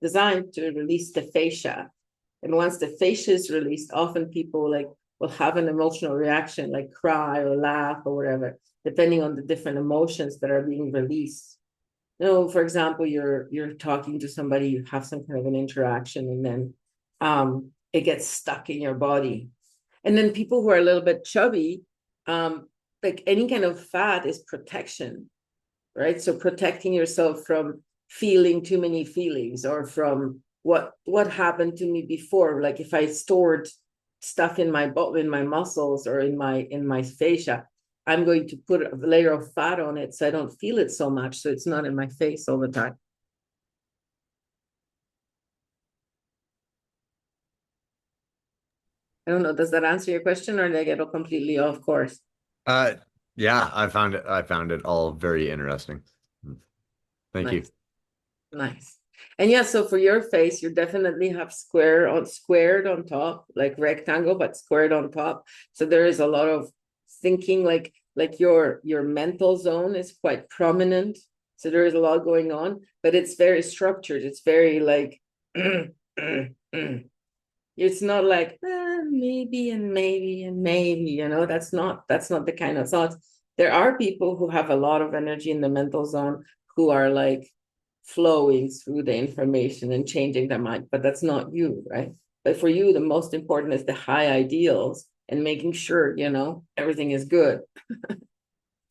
designed to release the fascia. And once the fascia is released, often people will have an emotional reaction, like cry or laugh or whatever, depending on the different emotions that are being released. For example, you're talking to somebody, you have some kind of an interaction, and then it gets stuck in your body. And then people who are a little bit chubby, like any kind of fat is protection, right? So protecting yourself from feeling too many feelings, or from what happened to me before. Like if I stored stuff in my muscles or in my fascia, I'm going to put a layer of fat on it so I don't feel it so much, so it's not in my face all the time. I don't know, does that answer your question, or did I get completely off course? Yeah, I found it all very interesting. Thank you. Nice. And yeah, so for your face, you definitely have squared on top, like rectangle, but squared on top. So there is a lot of thinking, like your mental zone is quite prominent. So there is a lot going on, but it's very structured. It's very like it's not like maybe and maybe and maybe, that's not the kind of thoughts. There are people who have a lot of energy in the mental zone, who are like flowing through the information and changing their mind, but that's not you, right? But for you, the most important is the high ideals and making sure, everything is good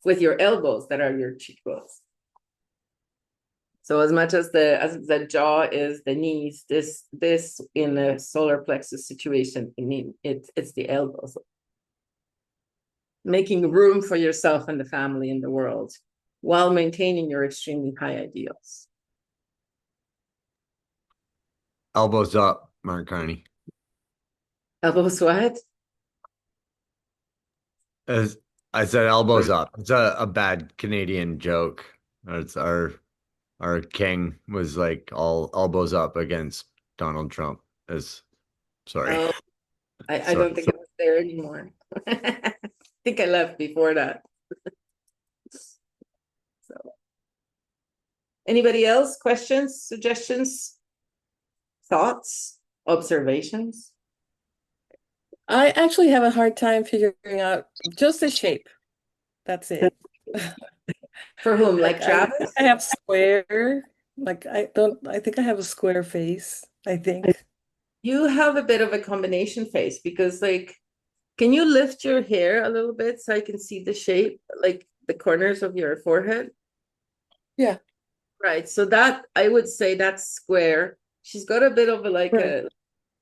with your elbows that are your cheekbones. So as much as the jaw is the knees, this in the solar plexus situation, it's the elbows. Making room for yourself and the family and the world while maintaining your extremely high ideals. Elbows up, Mark Carney. Elbows what? As I said, elbows up. It's a bad Canadian joke. It's our king was like all elbows up against Donald Trump. Sorry. Oh, I don't think I was there anymore. I think I left before that. So, anybody else? Questions, suggestions? thoughts, observations? I actually have a hard time figuring out just the shape. That's it. For whom? Like Like Travis? I have square, like I think I have a square face, I think. You have a bit of a combination face because like, can you lift your hair a little bit so I can see the shape, like the corners of your forehead? Yeah. Right. So that I would say that's square. She's got a bit of a like Right. a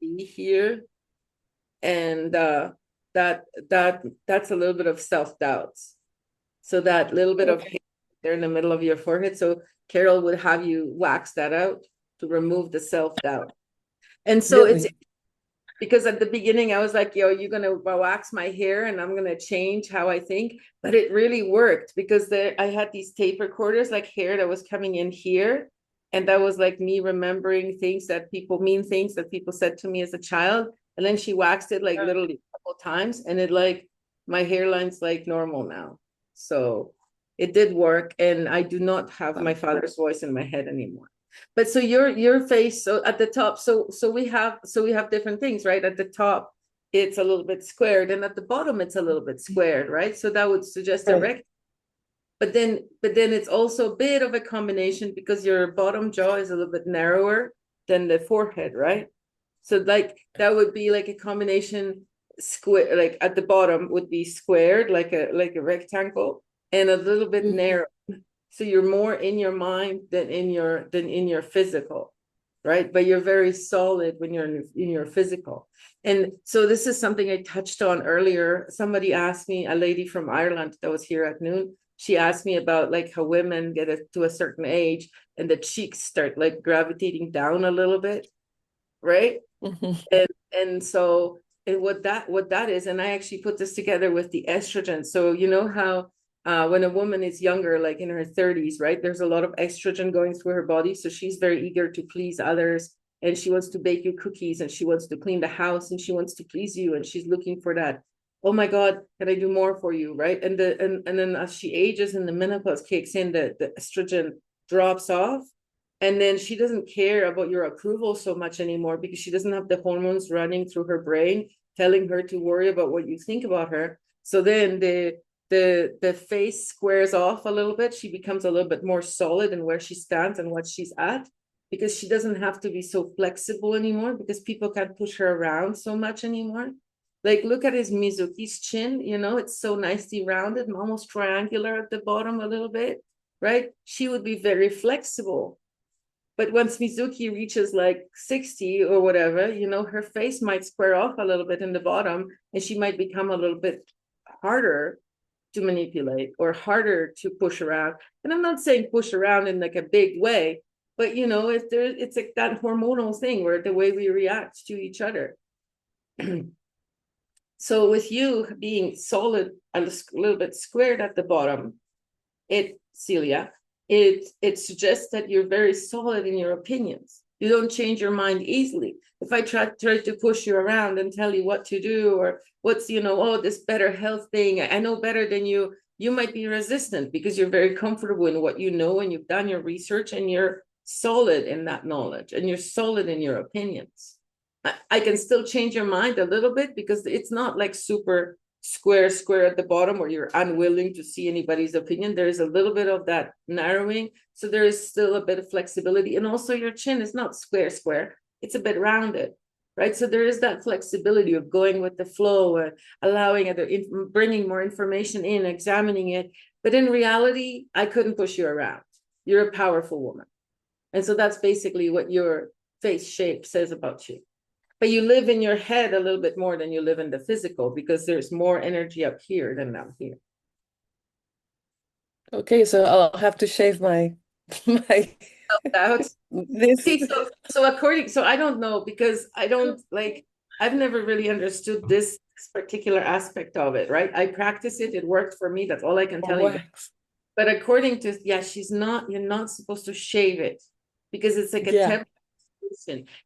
E here. And that's a little bit of self-doubt. So that little bit of Okay. hair there in the middle of your forehead. So Carol would have you wax that out to remove the self-doubt. And so it's Really? because at the beginning I was like, yo, you're gonna wax my hair and I'm gonna change how I think. But it really worked because I had these tape recorders, like hair that was coming in here. And that was like me remembering mean things that people said to me as a child. And then she waxed it like literally a couple times, and it like my hairline's like normal now. So it did work, and I do not have my father's voice in my head anymore. But so your face, so at the top, so we have different things, right? At the top, it's a little bit squared, and at the bottom, it's a little bit squared, right? So that would suggest a Right. rectangle. But then it's also a bit of a combination because your bottom jaw is a little bit narrower than the forehead, right? So like that would be like a combination square, like at the bottom would be squared, like a rectangle, and a little bit narrow. So you're more in your mind than in your physical, right? But you're very solid when you're in your physical. And so this is something I touched on earlier. Somebody asked me, a lady from Ireland that was here at noon, she asked me about like how women get to a certain age and the cheeks start like gravitating down a little bit, right? And so what that is, and I actually put this together with the estrogen. So you know how when a woman is younger, like in her 30s, right, there's a lot of estrogen going through her body, so she's very eager to please others, and she wants to bake you cookies, and she wants to clean the house, and she wants to please you, and she's looking for that, oh my God, can I do more for you, right? And then as she ages and the menopause kicks in, the estrogen drops off. And then she doesn't care about your approval so much anymore because she doesn't have the hormones running through her brain telling her to worry about what you think about her. So then the face squares off a little bit. She becomes a little bit more solid in where she stands and what she's at, because she doesn't have to be so flexible anymore because people can't push her around so much anymore. Like, look at his Mizuki's chin, it's so nicely rounded, almost triangular at the bottom a little bit, right? She would be very flexible. But once Mizuki reaches like 60 or whatever, her face might square off a little bit in the bottom, and she might become a little bit harder to manipulate or harder to push around. And I'm not saying push around in like a big way, but it's like that hormonal thing where the way we react to each other. So with you being solid and a little bit squared at the bottom, Celia, it suggests that you're very solid in your opinions. You don't change your mind easily. If I try to push you around and tell you what to do, or what's, this better health thing, I know better than you, you might be resistant because you're very comfortable in what you know and you've done your research and you're solid in that knowledge and you're solid in your opinions. I can still change your mind a little bit because it's not like super square at the bottom where you're unwilling to see anybody's opinion. There is a little bit of that narrowing, so there is still a bit of flexibility. And also your chin is not square, it's a bit rounded, right? So there is that flexibility of going with the flow and allowing it, bringing more information in, examining it. But in reality, I couldn't push you around. You're a powerful woman. And so that's basically what your face shape says about you. But you live in your head a little bit more than you live in the physical because there's more energy up here than down here. Okay, so I'll have to shave my Out. this. See, so I don't know because I don't I've never really understood this particular aspect of it, right? I practice it, it worked for me, that's all I can tell you. But according to, you're not supposed to shave it because it's like a temporary.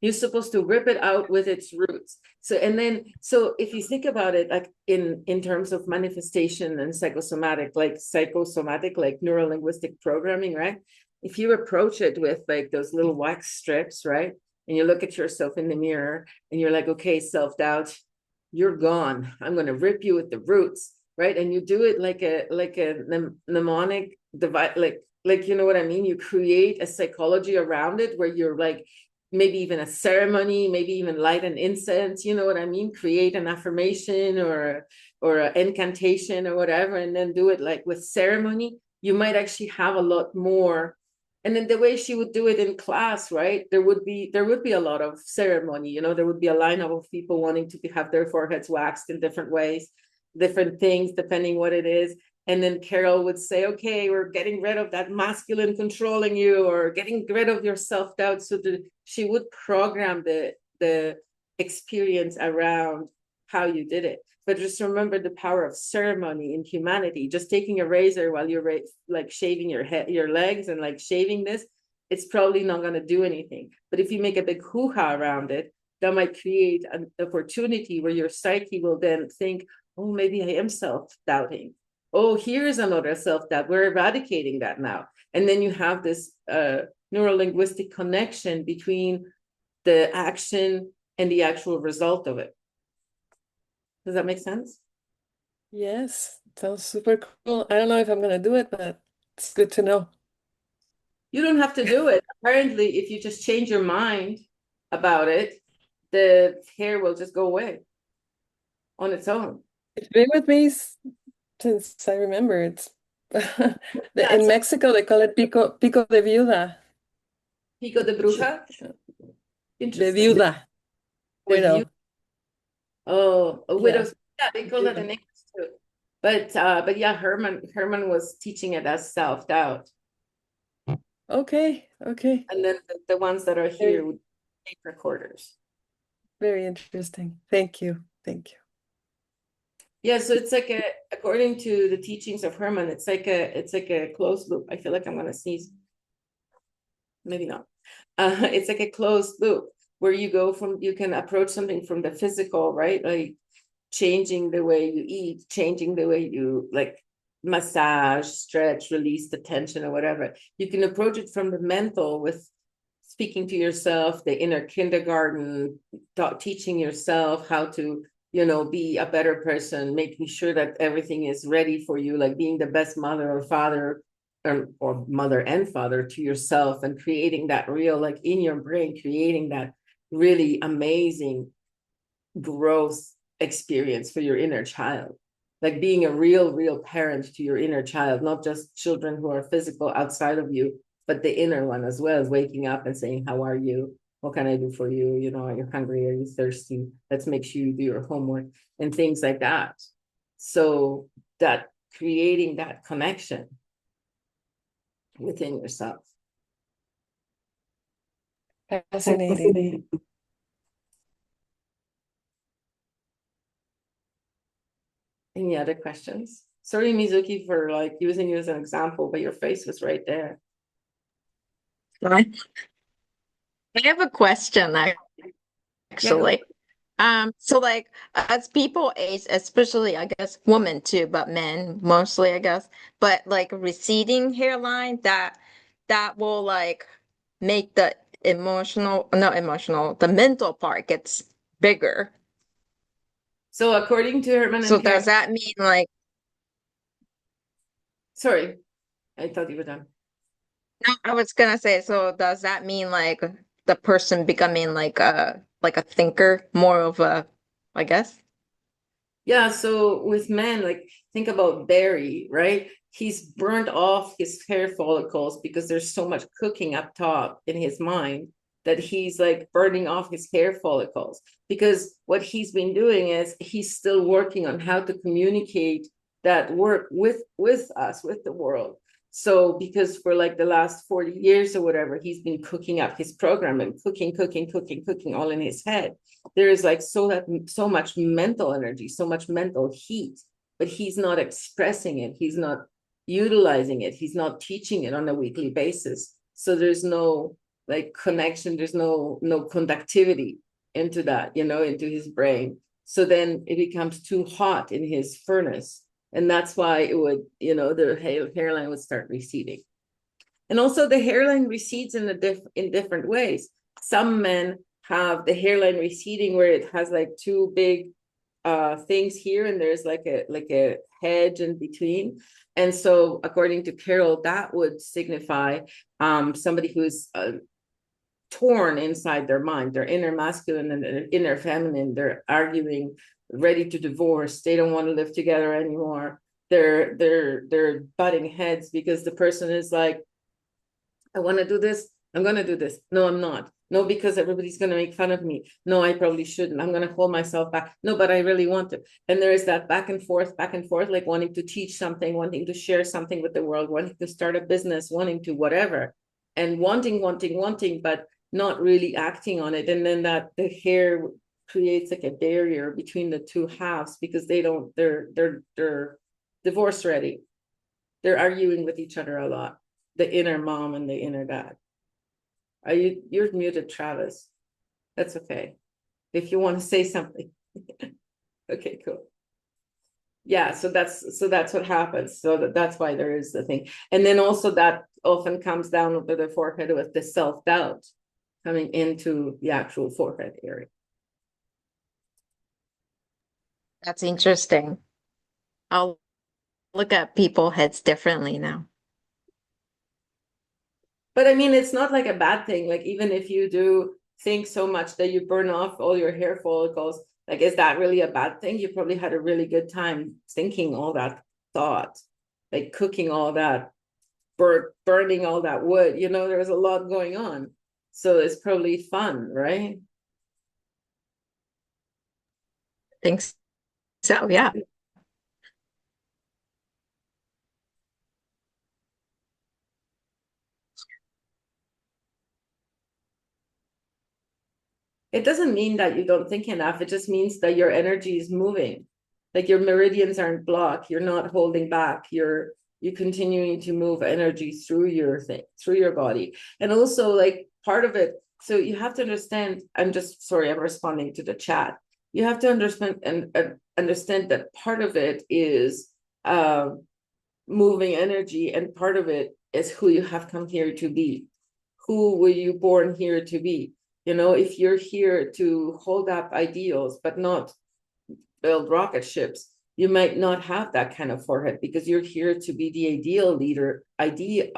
You're supposed to rip it out with its roots. So if you think about it, like in terms of manifestation and psychosomatic, like neuro-linguistic programming, right? If you approach it with like those little wax strips, right? and you look at yourself in the mirror and you're like, okay, self-doubt, you're gone. I'm going to rip you with the roots, right? And you do it like a mnemonic device, like, you know what I mean? You create a psychology around it where you're like, maybe even a ceremony, maybe even light an incense, you know what I mean? Create an affirmation or an incantation or whatever, and then do it like with ceremony. You might actually have a lot more. And then the way she would do it in class, right? There would be a lot of ceremony, you know, there would be a lineup of people wanting to have their foreheads waxed in different ways, different things, depending what it is. And then Carol would say, okay, we're getting rid of that masculine controlling you, or getting rid of your self-doubt. So she would program the experience around how you did it. But just remember the power of ceremony in humanity. Just taking a razor while you're like shaving your legs and like shaving this, it's probably not going to do anything. But if you make a big hoo-ha around it, that might create an opportunity where your psyche will then think, oh, maybe I am self-doubting. Oh, here's another self-doubt. We're eradicating that now. And then you have this neuro-linguistic connection between the action and the actual result of it. Does that make sense? Yes, sounds super cool. I don't know if I'm gonna do it, but it's good to know. You don't have to do it. Apparently, if you just change your mind about it, the hair will just go away on its own. It's been with me since I remember. It's in Mexico they call it pico de viuda. Pico de bruja? De Interesting. viuda. Widow. Oh, a Yeah. widow's, yeah, they call that in English too. But yeah, Herman was teaching it as self-doubt. Okay. And then the ones that are here would be tape recorders. Very interesting. Thank you. Yeah, so it's like according to the teachings of Herman, it's like a closed loop. I feel like I'm gonna sneeze. Maybe not. It's like a closed loop where you can approach something from the physical, right? Like changing the way you eat, changing the way you like massage, stretch, release the tension or whatever. You can approach it from the mental with speaking to yourself, the inner kindergarten, teaching yourself how to, you know, be a better person, making sure that everything is ready for you, like being the best mother or father, or mother and father to yourself, and creating that real, like in your brain, creating that really amazing growth experience for your inner child, like being a real parent to your inner child, not just children who are physical outside of you, but the inner one as well, as waking up and saying, how are you? What can I do for you? You know, are you hungry? Are you thirsty? Let's make sure you do your homework and things like that. So that creating that connection within yourself. Fascinating. Any other questions? Sorry, Mizuki, for like using you as an example, but your face was right there. I have a question actually. So like as people age, especially I guess women too, but men mostly I guess, but like receding hairline that will like make the the mental part gets bigger. So according to Herman So and does Carol, that mean like sorry, I thought you were done. no, I was gonna say, so does that mean like the person becoming like a thinker, more of a, I guess? Yeah, so with men, like think about Barry, right? He's burnt off his hair follicles because there's so much cooking up top in his mind that he's like burning off his hair follicles. Because what he's been doing is he's still working on how to communicate that work with us, with the world. So because for like the last 40 years or whatever, he's been cooking up his program and cooking all in his head. There is like so much mental energy, so much mental heat, but he's not expressing it. He's not utilizing it. He's not teaching it on a weekly basis. So there's no like connection. There's no conductivity into that, you know, into his brain. So then it becomes too hot in his furnace. And that's why it would, you know, the hairline would start receding. And also the hairline recedes in different ways. Some men have the hairline receding where it has like two big things here, and there's like a hedge in between. And so according to Carol, that would signify somebody who's torn inside their mind, their inner masculine and their inner feminine. They're arguing, ready to divorce. They don't want to live together anymore. They're butting heads because the person is like, I want to do this, I'm going to do this. No, I'm not. No, because everybody's going to make fun of me. No, I probably shouldn't. I'm going to hold myself back. No, but I really want to. And there is that back and forth, like wanting to teach something, wanting to share something with the world, wanting to start a business, wanting to whatever, and wanting, but not really acting on it. And then that the hair creates like a barrier between the two halves because they're divorce ready. They're arguing with each other a lot. The inner mom and the inner dad. You're muted, Travis. That's okay. If you want to say something. Okay, cool. Yeah, so that's what happens. So that's why there is the thing. And then also that often comes down over the forehead with the self-doubt coming into the actual forehead area. That's interesting. I'll look at people's heads differently now. But I mean, it's not like a bad thing. Like, even if you do think so much that you burn off all your hair follicles, like, is that really a bad thing? You probably had a really good time thinking all that thought, like cooking all that, burning all that wood. You know, there was a lot going on. So it's probably fun, right? I think so, yeah. It doesn't mean that you don't think enough. It just means that your energy is moving. Like, your meridians aren't blocked. You're not holding back. You're continuing to move energy through your body. And also, like, part of it, so you have to understand, I'm responding to the chat. You have to understand that part of it is moving energy, and part of it is who you have come here to be. Who were you born here to be? You know, if you're here to hold up ideals, but not build rocket ships, you might not have that kind of forehead because you're here to be the ideal leader, ideology,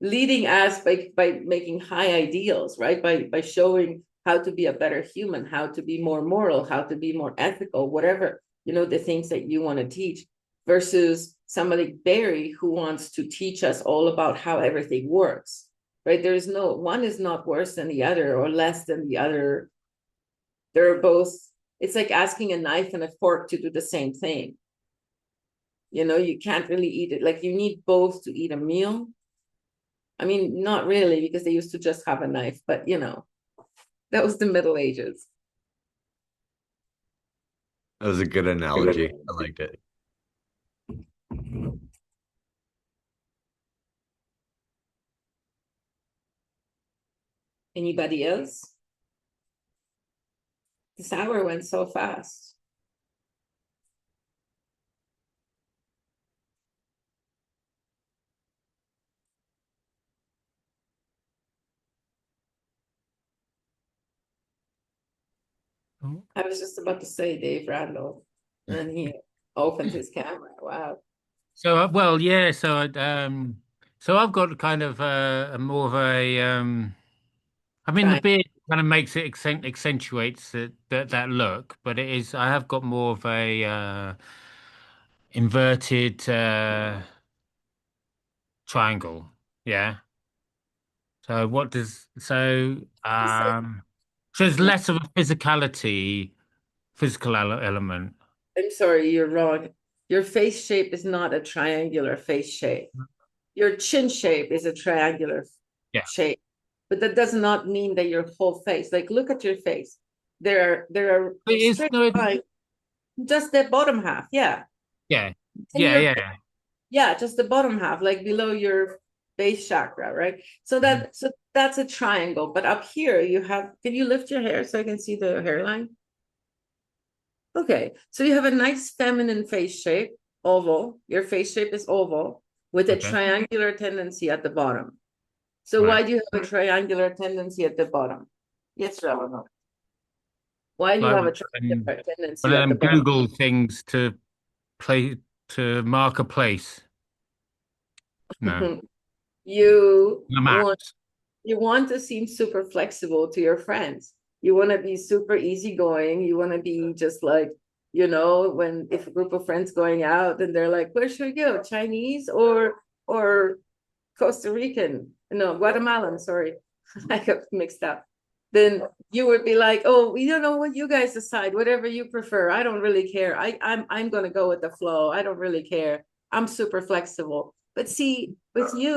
leading us by making high ideals, right? By showing how to be a better human, how to be more moral, how to be more ethical, whatever, you know, the things that you want to teach, versus somebody like Barry who wants to teach us all about how everything works, right? There is no one is not worse than the other or less than the other. They're both, it's like asking a knife and a fork to do the same thing. You know, you can't really eat it. Like, you need both to eat a meal. I mean, not really, because they used to just have a knife, but you know, that was the Middle Ages. That was a good analogy. I liked it. Anybody else? This hour went so fast. I was just about to say Dave Randall, and he opened his camera. Wow. So, well, yeah. So I've got kind of a more of a, I mean, the Fine. beard kind of makes it accentuates that look, but it is, I have got more of a inverted triangle. Yeah. So so there's less of a physical element. I'm sorry, you're wrong. Your face shape is not a triangular face shape. Your chin shape is a triangular Yeah. shape, but that does not mean that your whole face, like, look at your face. There are straight lines, just the bottom half. Yeah. Yeah. And Yeah. Yeah, just the bottom half, like below your base chakra, right? So that's a triangle. But up here you have, can you lift your hair so I can see the hairline? Okay, so you have a nice feminine face shape, oval. Your face shape is oval with a Okay. triangular tendency at the bottom. So Right. why do you have a triangular tendency at the bottom? Yes, Ravana. Why do you have a triangular tendency One of at the them bottom? Google things to mark a place. No, You the want maps. you want to seem super flexible to your friends. You want to be super easygoing. You want to be just like, when if a group of friends going out and they're like, where should we go? Chinese or Costa Rican? No, Guatemalan, sorry. I got mixed up. Then you would be like, oh, we don't know what you guys decide, whatever you prefer. I don't really care. I'm gonna go with the flow. I don't really care. I'm super flexible. But see, with you,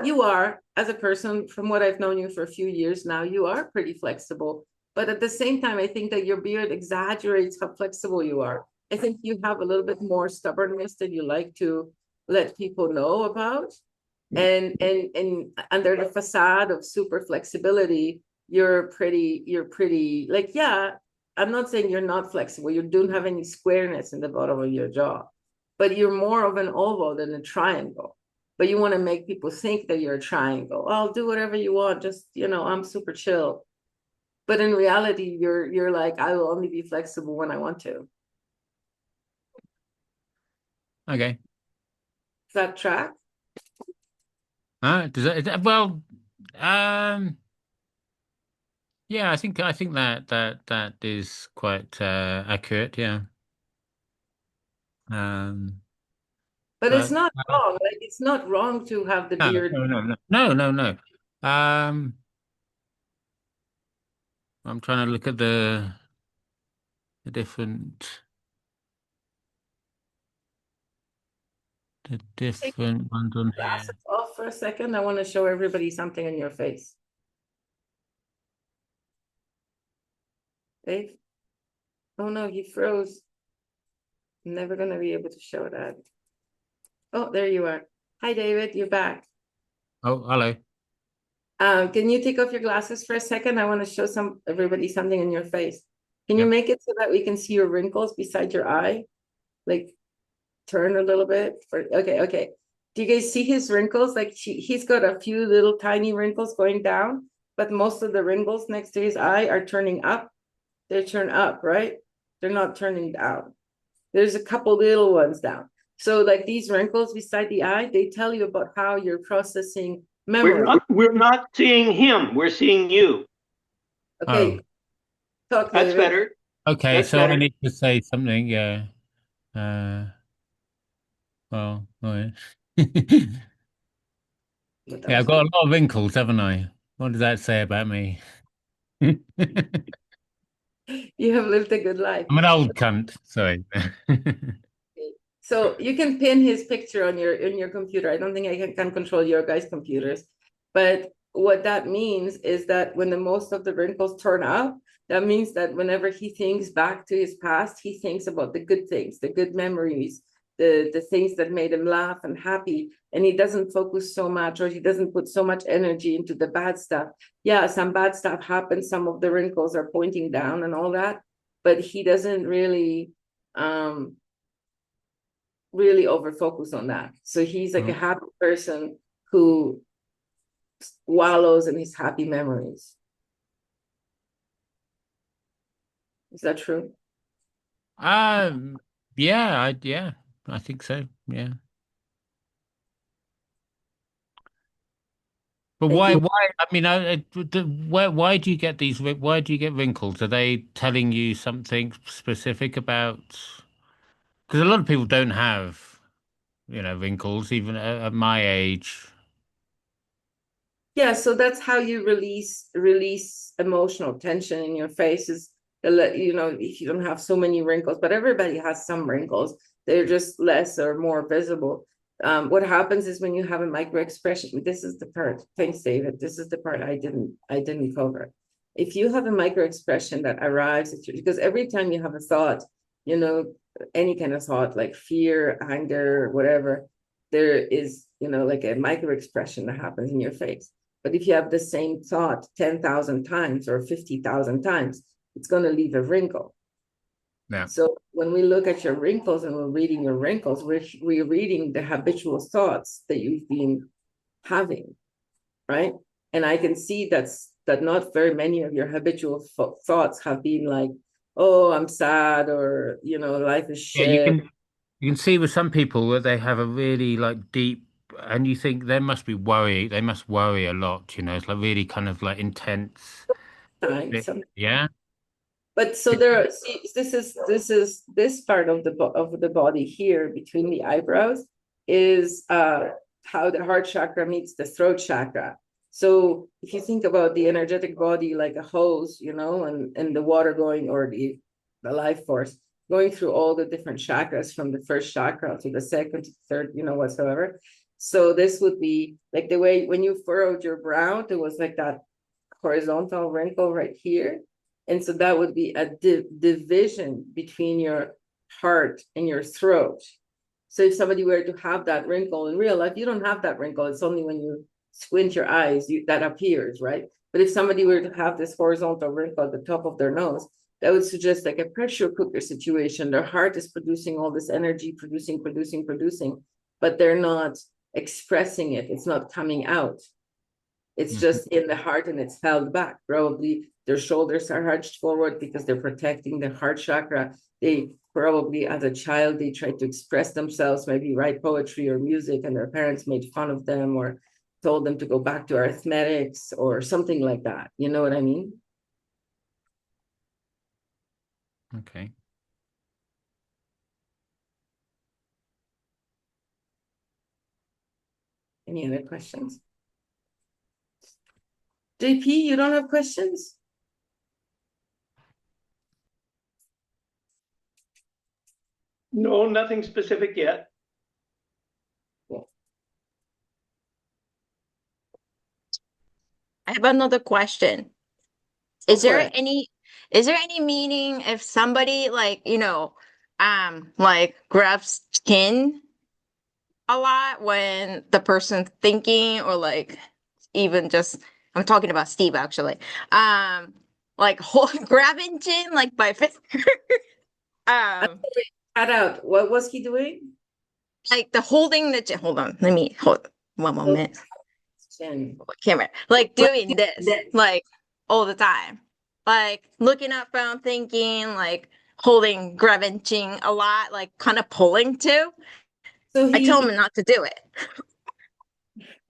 you are, as a person, from what I've known you for a few years now, you are pretty flexible. But at the same time, I think that your beard exaggerates how flexible you are. I think you have a little bit more stubbornness that you like to let people know about. And under the facade of super flexibility, you're pretty like, yeah, I'm not saying you're not flexible. You don't have any squareness in the bottom of your jaw, but you're more of an oval than a triangle. But you want to make people think that you're a triangle. I'll do whatever you want. Just, I'm super chill. But in reality, you're like, I will only be flexible when I want to. Okay. Does that track? Well, yeah, I think that is quite accurate. Yeah. But it's But not wrong. Like, it's not wrong to have the no, beard. no, no, no, no, no, no. Um, I'm trying to look at the different Take ones on glasses here. off for a second. I want to show everybody something in your face. Dave? Oh no, he froze. I'm never gonna be able to show that. Oh, there you are. Hi, David, you're back. Oh, hello. Can you take off your glasses for a second? I want to show everybody something in your face. Can you Yep. make it so that we can see your wrinkles beside your eye? Like, turn a little bit. Okay. Do you guys see his wrinkles? Like, he's got a few little tiny wrinkles going down, but most of the wrinkles next to his eye are turning up. They turn up, right? They're not turning down. There's a couple little ones down. So like these wrinkles beside the eye, they tell you about how you're processing memory. We're not seeing him. We're seeing you. Okay, talk, That's David. better. Okay, That's so I better. need to say something. Yeah. Well, all right. Yeah, I've got a lot of wrinkles, haven't I? What does that say about me? I'm You have lived a good life. an old cunt. Sorry. So you can pin his picture on your computer. I don't think I can control your guys' computers, but what that means is that when the most of the wrinkles turn up, that means that whenever he thinks back to his past, he thinks about the good things, the good memories, the things that made him laugh and happy, and he doesn't focus so much, or he doesn't put so much energy into the bad stuff. Yeah, some bad stuff happens, some of the wrinkles are pointing down and all that, but he doesn't really over focus on that. So he's like a happy person who wallows in his happy memories. Is that true? Yeah, I think so. Yeah. But Thank why? you. I mean, why do you get these? Why do you get wrinkles? Are they telling you something specific about? Because a lot of people don't have, wrinkles, even at my age. Yeah, so that's how you release emotional tension in your face, is if you don't have so many wrinkles, but everybody has some wrinkles, they're just less or more visible. What happens is when you have a microexpression, this is the part, thanks David, this is the part I didn't cover. If you have a microexpression that arrives at you, because every time you have a thought, any kind of thought like fear, anger, whatever, there is like a microexpression that happens in your face. But if you have the same thought 10,000 times or 50,000 times, it's going to leave a wrinkle. Yeah. So when we look at your wrinkles and we're reading your wrinkles, we're reading the habitual thoughts that you've been having, right? And I can see that not very many of your habitual thoughts have been like, oh, I'm sad, or life is Yeah, shit. you can see with some people that they have a really like deep, and you think they must be worry. They must worry a lot. It's like really kind of like intense. Right? Yeah. But so see, this part of the body here between the eyebrows is how the heart chakra meets the throat chakra. So if you think about the energetic body like a hose, and the water going, or the life force going through all the different chakras, from the first chakra to the second to the third, whatsoever. So this would be like the way when you furrowed your brow, there was like that horizontal wrinkle right here. And so that would be a division between your heart and your throat. So if somebody were to have that wrinkle in real life, you don't have that wrinkle. It's only when you squint your eyes that appears, right? But if somebody were to have this horizontal wrinkle at the top of their nose, that would suggest like a pressure cooker situation. Their heart is producing all this energy, producing, but they're not expressing it. It's not coming out. It's just in the heart and it's held back. Probably their shoulders are hunched forward because they're protecting the heart chakra. They probably, as a child, they tried to express themselves, maybe write poetry or music, and their parents made fun of them or told them to go back to arithmetics or something like that. You know what I mean? Okay. Any other questions? JP, you don't have questions? No, nothing specific yet. I have another question. Is there any meaning if somebody like, like grabs chin a lot when the person's thinking, or like even just, I'm talking about Steve actually. Like grabbing chin like by finger. Cut out. What was he doing? Like the holding the chin. Hold on, let me hold one moment. Chin. Camera. Like doing this like all the time. Like looking up phone, thinking, like holding, grabbing chin a lot, like kind of pulling too. So I tell him not to do it.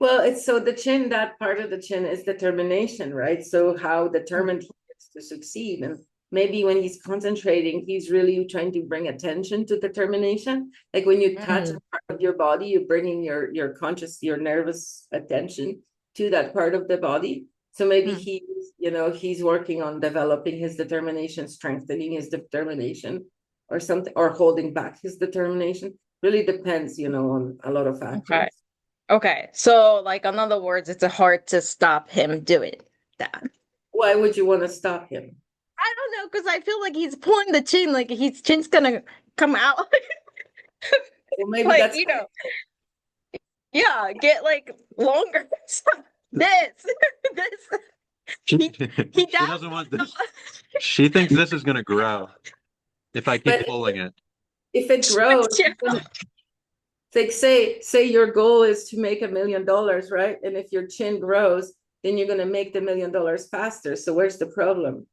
Well, it's so the chin, that part of the chin is determination, right? So how determined he is to succeed. And maybe when he's concentrating, he's really trying to bring attention to determination. Like when you touch a part of your body, you're bringing your conscious, your nervous attention to that part of the body. So maybe he's working on developing his determination, strengthening his determination, or something, or holding back his determination. Really depends, on a lot of factors. Okay. So like in other words, it's hard to stop him doing that. Why would you want to stop him? I don't know, because I feel like he's pulling the chin, like his chin's gonna come out. Well, maybe like, that's yeah, get like longer. this. He doesn't want this. She thinks this is gonna grow if I keep pulling it. If it grows, like say your goal is to make $1 million, right? And if your chin grows, then you're gonna make the $1 million faster. So where's the problem?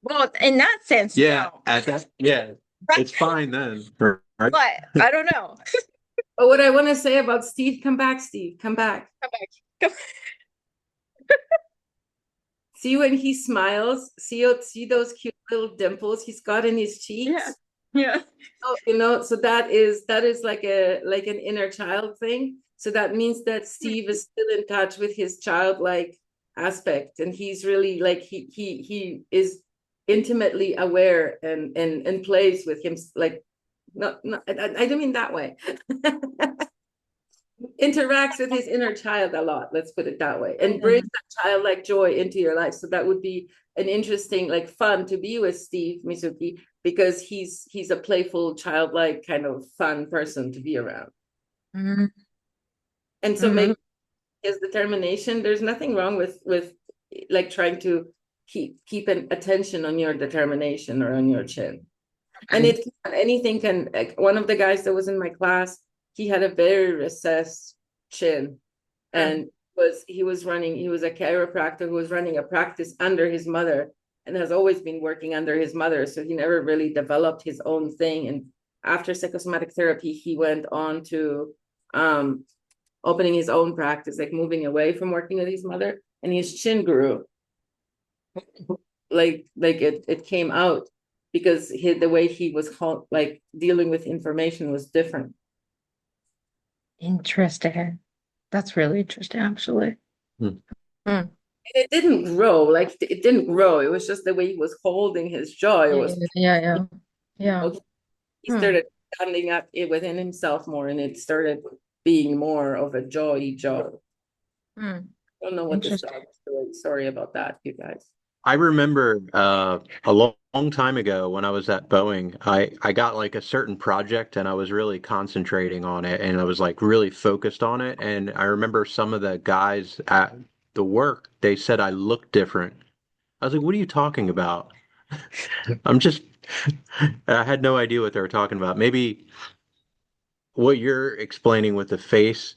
Well, in that sense, Yeah, no. it's fine then, right? But I don't know. But what I want to say about Steve, come back, Steve, come back. Come See when he smiles, see those cute little dimples he's got in his cheeks? Yeah. Oh, so that is like an inner child thing. So that means that Steve is still in touch with his childlike aspect, and he's really like he is intimately aware and plays with him, like I don't mean that way. Interacts with his inner child a lot, let's put it that way, and brings that childlike joy into your life. So that would be an interesting, like, fun to be with Steve Mizuki, because he's a playful, childlike, kind of fun person to be around. And so maybe his determination, there's nothing wrong with like trying to keep an attention on your determination or on your chin. And anything can, like, one of the guys that was in my class, he had a very recessed chin, and he was a chiropractor who was running a practice under his mother and has always been working under his mother. So he never really developed his own thing. And after psychosomatic therapy, he went on to opening his own practice, like moving away from working with his mother, and his chin grew. Like it came out because the way he was like dealing with information was different. Interesting. That's really interesting, actually. It didn't grow, like it didn't grow. It was just the way he was holding his jaw. It was Yeah. he started standing up within himself more, and it started being more of a jawy jaw. I don't know what this dog is doing. Sorry about that, you guys. I remember a long time ago when I was at Boeing, I got like a certain project and I was really concentrating on it and I was like really focused on it. And I remember some of the guys at the work, they said I looked different. I was like, what are you talking about? I had no idea what they were talking about. Maybe what you're explaining with the face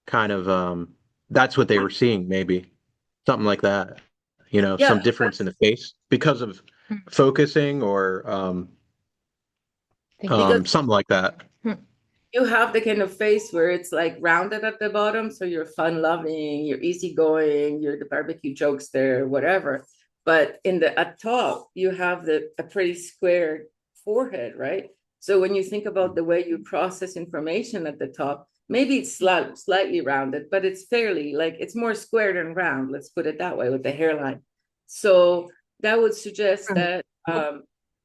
kind of that's what they were seeing, maybe something like that. Yeah, some difference in the face because of focusing or because something like that. you have the kind of face where it's like rounded at the bottom, so you're fun loving, you're easygoing, you're the barbecue jokester, whatever. But at top, you have a pretty square forehead, right? So when you think about the way you process information at the top, maybe it's slightly rounded, but it's fairly, like, it's more square than round. Let's put it that way with the hairline. So that would suggest that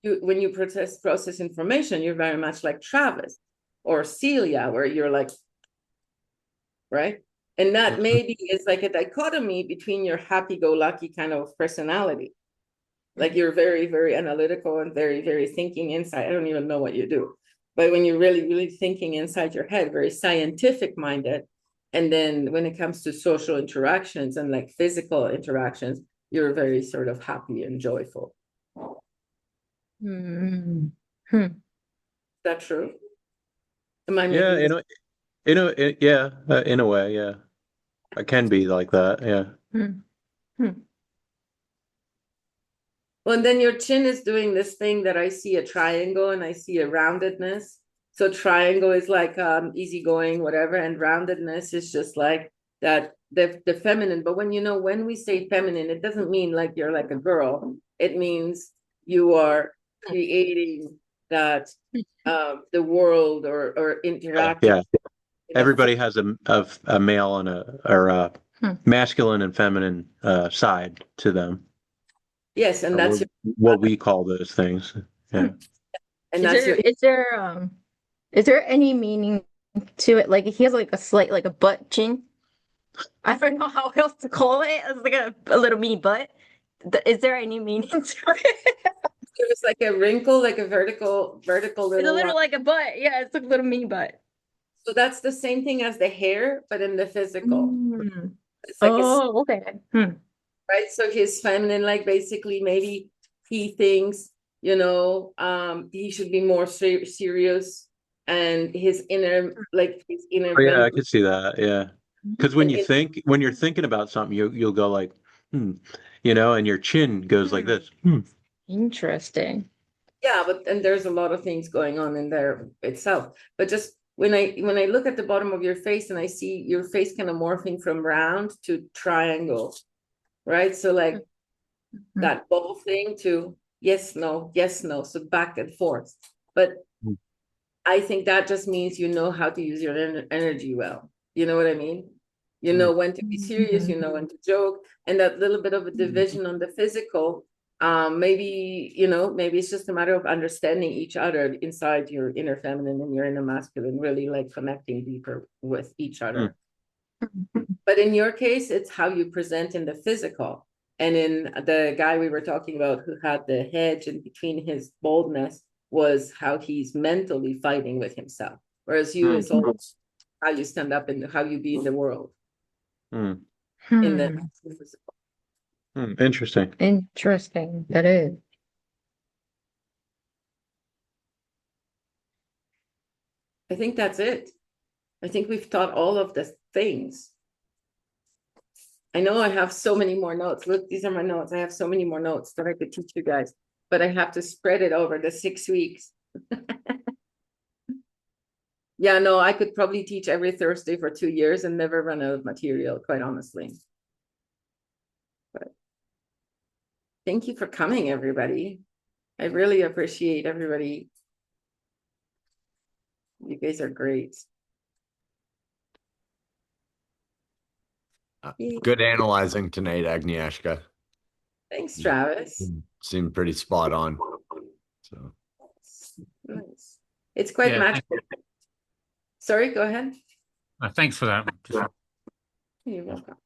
when you process information, you're very much like Travis or Celia, where you're like, right? And that maybe is like a dichotomy between your happy-go-lucky kind of personality. Like you're very, very analytical and very, very thinking inside. I don't even know what you do. But when you're really, really thinking inside your head, very scientific minded. And then when it comes to social interactions and like physical interactions, you're very sort of happy and joyful. Is that true? Am I Yeah, making this? yeah, in a way, yeah. I can be like that, yeah. Well, and then your chin is doing this thing that I see a triangle and I see a roundedness. So triangle is like easygoing, whatever, and roundedness is just like that the feminine. But when we say feminine, it doesn't mean like you're like a girl. It means you are creating that the world or interacting. Yeah. Everybody has a male and a masculine and feminine side to them. Yes, and that's what we call those things. Yeah. And that's is there any meaning to it? Like he has like a slight like a butt chin. I don't know how else to call it. It's like a little mini butt. Is there any meaning to it? It's like a wrinkle, like a vertical little. It's a little like a butt. Yeah, it's like a little mini butt. So that's the same thing as the hair, but in the physical. It's like okay. Right. So his feminine, like basically maybe he thinks, he should be more serious, and his inner. Oh, yeah, I could see that. Yeah. Because when you're thinking about something, you'll go like, and your chin goes like this. Interesting. Yeah, and there's a lot of things going on in there itself. But just when I look at the bottom of your face and I see your face kind of morphing from round to triangle, right? So like that bubble thing to yes, no, so back and forth. But I think that just means you know how to use your energy well. You know what I mean? You know when to be serious, you know when to joke, and that little bit of a division on the physical. Maybe it's just a matter of understanding each other inside your inner feminine and your inner masculine, really like connecting deeper with each other. But in your case, it's how you present in the physical. And in the guy we were talking about who had the hedge in between his boldness was how he's mentally fighting with himself. Whereas you, it's all how you stand up and how you be in the world. In the physical. Interesting. Interesting. That is. I think that's it. I think we've taught all of the things. I know I have so many more notes. Look, these are my notes. I have so many more notes that I could teach you guys, but I have to spread it over the 6 weeks. Yeah, no, I could probably teach every Thursday for 2 years and never run out of material, quite honestly. But thank you for coming, everybody. I really appreciate everybody. You guys are great. Good analyzing tonight, Agnieszka. Thanks, Travis. Seemed pretty spot on. So Nice. It's quite Yeah, magical. Sorry, go ahead. Thanks for that. You're welcome.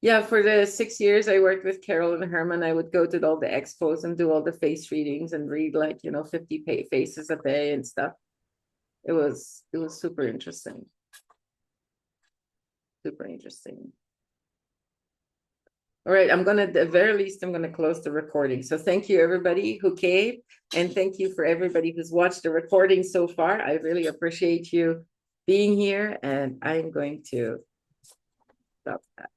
Yeah, for the 6 years I worked with Carol and Herman, I would go to all the expos and do all the face readings and read like, 50 faces a day and stuff. It was super interesting. Super interesting. All right, at the very least, I'm gonna close the recording. So thank you everybody who came, and thank you for everybody who's watched the recording so far. I really appreciate you being here, and I'm going to stop that.